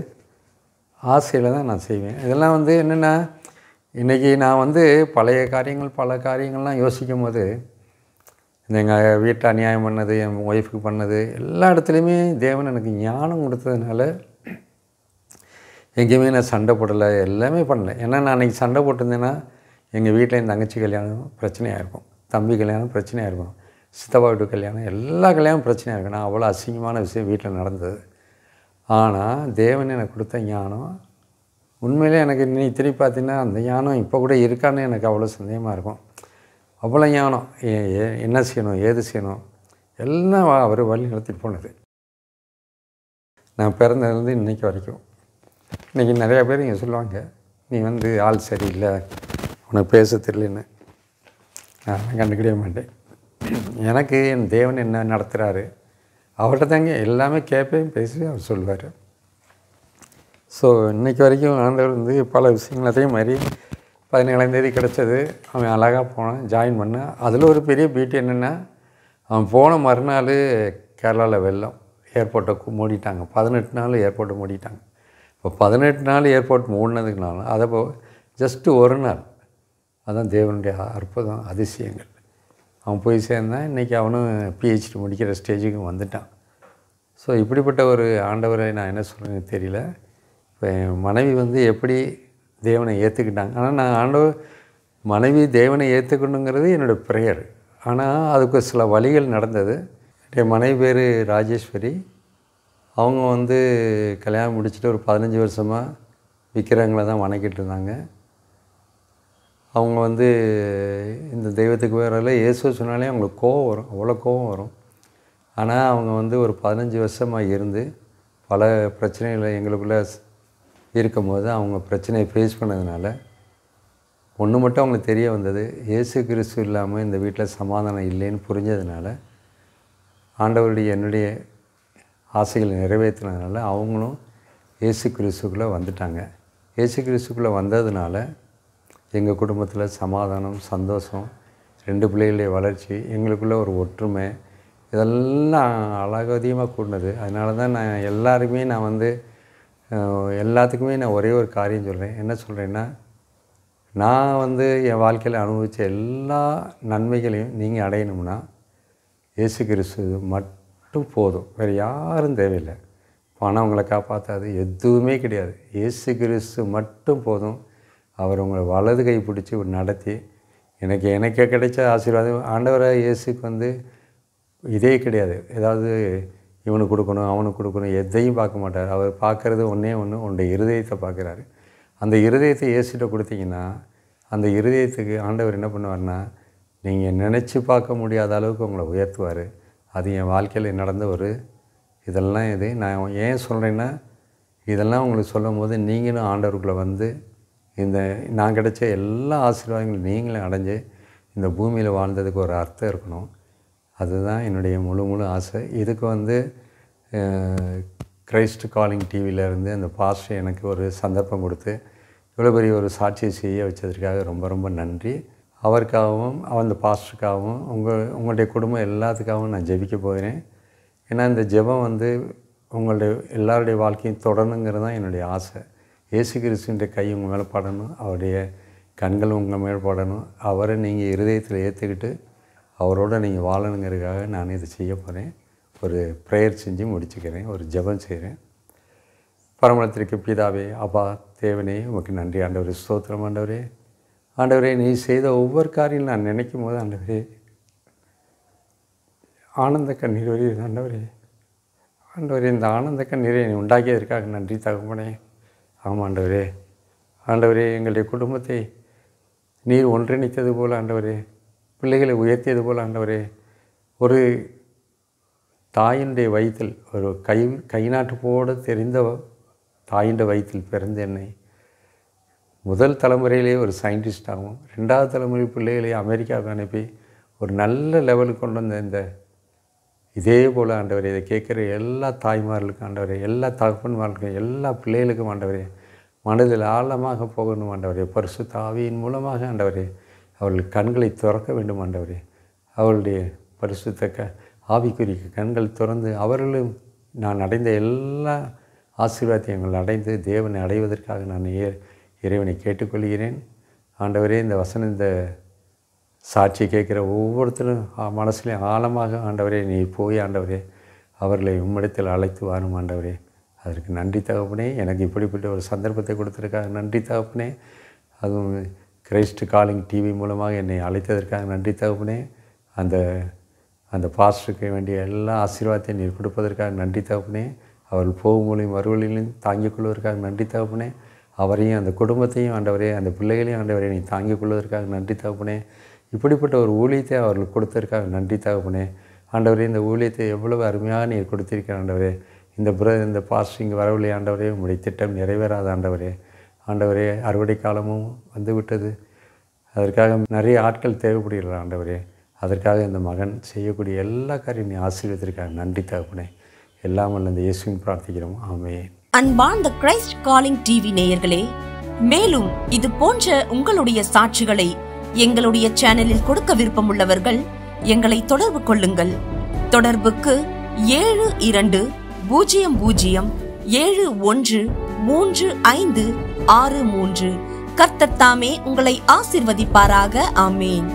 ஆசையில் தான் நான் செய்வேன். இதெல்லாம் வந்து என்னென்னா, இன்றைக்கி நான் வந்து பல காரியங்கள்லாம் யோசிக்கும் போது, இந்த எங்கள் வீட்டை அநியாயம் பண்ணது, என் ஒய்ஃபுக்கு பண்ணது, எல்லா இடத்துலையுமே தேவன் எனக்கு ஞானம் கொடுத்ததுனால எங்கேயுமே நான் சண்டை போடலை, எல்லாமே பண்ணலை. ஏன்னா நான் அன்றைக்கி சண்டை போட்டிருந்தேன்னா எங்கள் வீட்டில் என் தங்கச்சி கல்யாணம் பிரச்சனையாக இருக்கும், தம்பி கல்யாணம் பிரச்சனையாக இருக்கும், சித்தப்பா வீட்டு கல்யாணம், எல்லா கல்யாணம் பிரச்சனையாக இருக்கும். நான் அவ்வளோ அசிங்கமான விஷயம் வீட்டில் நடந்தது. ஆனால் தேவன் எனக்கு கொடுத்த ஞானம் உண்மையிலே எனக்கு இன்னைக்கு திரும்பி பார்த்தீங்கன்னா அந்த ஞானம் இப்போ கூட இருக்கான்னு எனக்கு அவ்வளோ சந்தேகமாக இருக்கும். அவ்வளோ ஞானம், என்ன செய்யணும், ஏது செய்யணும், எல்லாம் அவர் வழி நடத்திட்டு போனது. நான் பிறந்ததுலேருந்து இன்றைக்கி வரைக்கும். இன்றைக்கி நிறையா பேர் இங்கே சொல்லுவாங்க, நீ வந்து ஆள் சரியில்லை, உனக்கு பேச தெரியலன்னு. நான் கண்டுக்கிடவே மாட்டேன். எனக்கு என் தேவன் என்ன நடத்துகிறாரு, அவர்கிட்ட தாங்க எல்லாமே கேட்பேன், பேசி அவர் சொல்லுவார். ஸோ இன்றைக்கி வரைக்கும் ஆண்டவர் வந்து பல விஷயங்கள் அதே மாதிரி 17ஆம் தேதி கிடச்சது, அவன் அழகாக போனான், ஜாயின் பண்ணான். அதில் ஒரு பெரிய பியூட்டி என்னென்னா, அவன் போன மறுநாள் கேரளாவில் வெள்ளம், ஏர்போர்ட்டை மூடிட்டாங்க. 18 நாள் ஏர்போர்ட்டை மூடிட்டாங்க. இப்போ 18 நாள் ஏர்போர்ட் மூடினதுக்குனால அதை ஜஸ்ட்டு ஒரு நாள், அதுதான் தேவனுடைய அற்புதம், அதிசயங்கள். அவன் போய் சேர்ந்தான். இன்றைக்கி அவனும் பிஹெச்டி முடிக்கிற ஸ்டேஜுக்கு வந்துட்டான். ஸோ இப்படிப்பட்ட ஒரு ஆண்டவரை நான் என்ன சொல்கிறேன்னு தெரியல. இப்போ என் மனைவி வந்து எப்படி தேவனை ஏற்றுக்கிட்டாங்க. ஆனால் நான் ஆண்டவர் மனைவி தேவனை ஏற்றுக்கணுங்கிறது என்னோடய ப்ரேயர். ஆனால் அதுக்கு சில வழிகள் நடந்தது. என் மனைவி பேர் ராஜேஸ்வரி. அவங்க வந்து கல்யாணம் முடிச்சுட்டு ஒரு 15 வருஷமாக விக்கிரகங்களை தான் வணங்கிட்டு இருந்தாங்க. அவங்க வந்து இந்த தெய்வத்துக்கு வேறல இயேசு சொன்னாலே அவங்களுக்கு கோவம் வரும், அவ்வளோ கோவம் வரும். ஆனால் அவங்க வந்து ஒரு 15 வருஷமாக இருந்து பல பிரச்சனைகளை எங்களுக்குள்ளே இருக்கும்போது அவங்க பிரச்சனையை ஃபேஸ் பண்ணதுனால ஒன்று மட்டும் அவங்களுக்கு தெரிய வந்தது, இயேசு கிறிஸ்து இல்லாமல் இந்த வீட்டில் சமாதானம் இல்லைன்னு புரிஞ்சதுனால ஆண்டவருடைய என்னுடைய ஆசைகளை நிறைவேற்றினதுனால அவங்களும் இயேசு கிறிஸ்துக்குள்ளே வந்துட்டாங்க. இயேசு கிறிஸ்துக்குள்ளே வந்ததுனால எங்கள் குடும்பத்தில் சமாதானம், சந்தோஷம், 2 பிள்ளைகளுடைய வளர்ச்சி, எங்களுக்குள்ளே ஒரு ஒற்றுமை, இதெல்லாம் அதிகமாக கூடினது. அதனால தான் நான் எல்லாருக்குமே நான் வந்து எல்லாத்துக்குமே நான் ஒரே ஒரு காரியம் சொல்கிறேன். என்ன சொல்கிறேன்னா, நான் வந்து என் வாழ்க்கையில் அனுபவித்த எல்லா நன்மைகளையும் நீங்கள் அடையணும்னா இயேசு கிறிஸ்து மட்டும் போதும், வேறு யாரும் தேவையில்லை. பணம் உங்களை காப்பாற்றாது, எதுவுமே கிடையாது. இயேசு கிறிஸ்து மட்டும் போதும். அவர் உங்களை வலது கை பிடிச்சி நடத்தி எனக்கு கிடைச்ச ஆசீர்வாதம். ஆண்டவராக இயேசுக்கு வந்து இதே கிடையாது, ஏதாவது இவனுக்கு கொடுக்கணும் அவனுக்கு கொடுக்கணும் எதையும் பார்க்க மாட்டார். அவர் பார்க்குறது ஒன்றே ஒன்று, உன்னுடைய இருதயத்தை பார்க்குறாரு. அந்த இருதயத்தை இயேசுகிட்ட கொடுத்தீங்கன்னா அந்த இருதயத்துக்கு ஆண்டவர் என்ன பண்ணுவார்னா, நீங்கள் நினச்சி பார்க்க முடியாத அளவுக்கு உங்களை உயர்த்துவார். அது என் வாழ்க்கையில் நடந்த ஒரு இதெல்லாம். இது நான் ஏன் சொல்கிறேன்னா, இதெல்லாம் உங்களுக்கு சொல்லும் போது நீங்களும் ஆண்டவருக்குள்ளே வந்து இந்த நான் கிடைச்ச எல்லா ஆசீர்வாதங்களும் நீங்களும் அடைஞ்சு இந்த பூமியில் வாழ்ந்ததுக்கு ஒரு அர்த்தம் இருக்கணும். அதுதான் என்னுடைய முழு ஆசை. இதுக்கு வந்து கிரைஸ்ட் காலிங் டிவியிலேருந்து அந்த பாஸ்டர் எனக்கு ஒரு சந்தர்ப்பம் கொடுத்து இவ்வளோ பெரிய ஒரு சாட்சியை செய்ய வச்சதற்காக ரொம்ப நன்றி. அவருக்காகவும் அந்த பாஸ்டருக்காகவும் உங்களுடைய குடும்பம் எல்லாத்துக்காகவும் நான் ஜெபிக்க போகிறேன். ஏன்னா இந்த ஜெபம் வந்து உங்களுடைய எல்லாருடைய வாழ்க்கையும் தொடரணுங்கிறது தான் என்னுடைய ஆசை. இயேசு கிறிஸ்துவின் கை உங்கள் மேலே படணும், அவருடைய கண்கள் உங்கள் மேலே படணும், அவரை நீங்கள் இருதயத்தில் ஏற்றுக்கிட்டு அவரோடு நீங்கள் வாழணுங்கிறதுக்காக நான் இதை செய்ய போகிறேன். ஒரு ப்ரேயர் செஞ்சு முடிச்சுக்கிறேன், ஒரு ஜெபம் செய்கிறேன். பரமளத்திற்கு பிதாவே, அப்பா தேவனே, உமக்கு நன்றி ஆண்டவரே, ஸ்தோத்திரம் ஆண்டவரே. ஆண்டவரே, நீ செய்த ஒவ்வொரு காரியம் நான் நினைக்கும் போது ஆண்டவரே ஆனந்த கண்ணீர் வருகிறது ஆண்டவரே. ஆண்டவரே, இந்த ஆனந்த கண்ணீரை நீ உண்டாக்கியதற்காக நன்றி தகப்பனே. ஆமாம் ஆண்டவரே. ஆண்டவரே, எங்களுடைய குடும்பத்தை நீர் ஒன்றிணைத்தது போல் ஆண்டவரே, பிள்ளைகளை உயர்த்தியது போல் ஆண்டவரே, ஒரு தாயினுடைய வயிற்றில் ஒரு கை நாட்டு போட தெரிந்த தாயின் வயிற்றில் பிறந்த என்னை முதல் தலைமுறையிலே ஒரு சயின்டிஸ்டாகவும் 2வது தலைமுறை பிள்ளைகளை அமெரிக்காவுக்கு அனுப்பி ஒரு நல்ல லெவலுக்கு கொண்டு வந்த இந்த இதே போல் ஆண்டவரே, இதை கேட்குற எல்லா தாய்மார்களுக்கும் ஆண்டவரே, எல்லா தகப்பன்மார்களுக்கும், எல்லா பிள்ளைகளுக்கும் ஆண்டவரே, மனதில் ஆழமாக போகணும் ஆண்டவரே. பரிசுத்த ஆவியின் மூலமாக ஆண்டவரே அவர்கள் கண்களை திறக்க வேண்டும் ஆண்டவரே. அவர்களுடைய பரிசுத்த ஆவிக்குரிய கண்கள் திறந்து அவர்களும் நான் அடைந்த எல்லா ஆசீர்வாதங்களை அடைந்து தேவனை அடைவதற்காக நான் இறைவனை கேட்டுக்கொள்கிறேன் ஆண்டவரே. இந்த இந்த சாட்சி கேட்குற ஒவ்வொருத்தரும் மனசுலேயும் ஆழமாக ஆண்டவரே நீ போய் ஆண்டவரே அவர்களை உம்மிடத்தில் அழைத்து வாரும் ஆண்டவரே. அதற்கு நன்றி தகப்பனே. எனக்கு இப்படிப்பட்ட ஒரு சந்தர்ப்பத்தை கொடுத்ததற்காக நன்றி தகப்பனே. அதுவும் கிரைஸ்ட் காலிங் டிவி மூலமாக என்னை அழைத்ததற்காக நன்றி தகப்பனே. அந்த பாஸ்டருக்கு வேண்டிய எல்லா ஆசீர்வாதத்தையும் நீர் கொடுப்பதற்காக நன்றி தகப்பனே. அவர்கள் போகும் மொழியும் மறுவழியிலும் தாங்கிக் கொள்வதற்காக நன்றி தகப்பனே. அவரையும் அந்த குடும்பத்தையும் ஆண்டவரே, அந்த பிள்ளைகளையும் ஆண்டவரே நீ தாங்கிக் கொள்வதற்காக நன்றி தகப்பனே. இப்படிப்பட்ட ஒரு ஊழியத்தை அவர்களுக்கு கொடுத்ததற்காக நன்றி தகப்பனே. ஆண்டவரே, இந்த ஊழியத்தை எவ்வளவு அருமையாக நீர் கொடுத்திருக்கிற ஆண்டவரே. இந்த பாஸ்டர் இங்கே வரவில்லை ஆண்டவரே, உங்களுடைய திட்டம் நிறைவேறாத ஆண்டவரே. ஆண்டவரே, அறுவடை காலமும் வந்துவிட்டது. அதற்காக நிறைய ஆட்கள் தேவைப்படுகிறார் ஆண்டவரே. அதற்காக இந்த மகன் செய்யக்கூடிய எல்லா காரியம் நீ ஆசீர்வதித்திற்காக நன்றி தகப்பனே. எல்லாம் வல்ல இந்த இயேசுவின் பிரார்த்திக்கிறோம். ஆமென். அன்பார்ந்த கிரைஸ்ட் காலிங் டிவி நேயர்களே, மேலும் இது போன்ற உங்களுடைய சாட்சிகளை எங்களுடைய சேனலில் கொடுக்க விருப்பமுள்ளவர்கள் எங்களை தொடர்பு கொள்ளுங்கள். தொடர்புக்கு 7200713563. கர்த்தர் தாமே உங்களை ஆசீர்வதிப்பாராக. ஆமென்.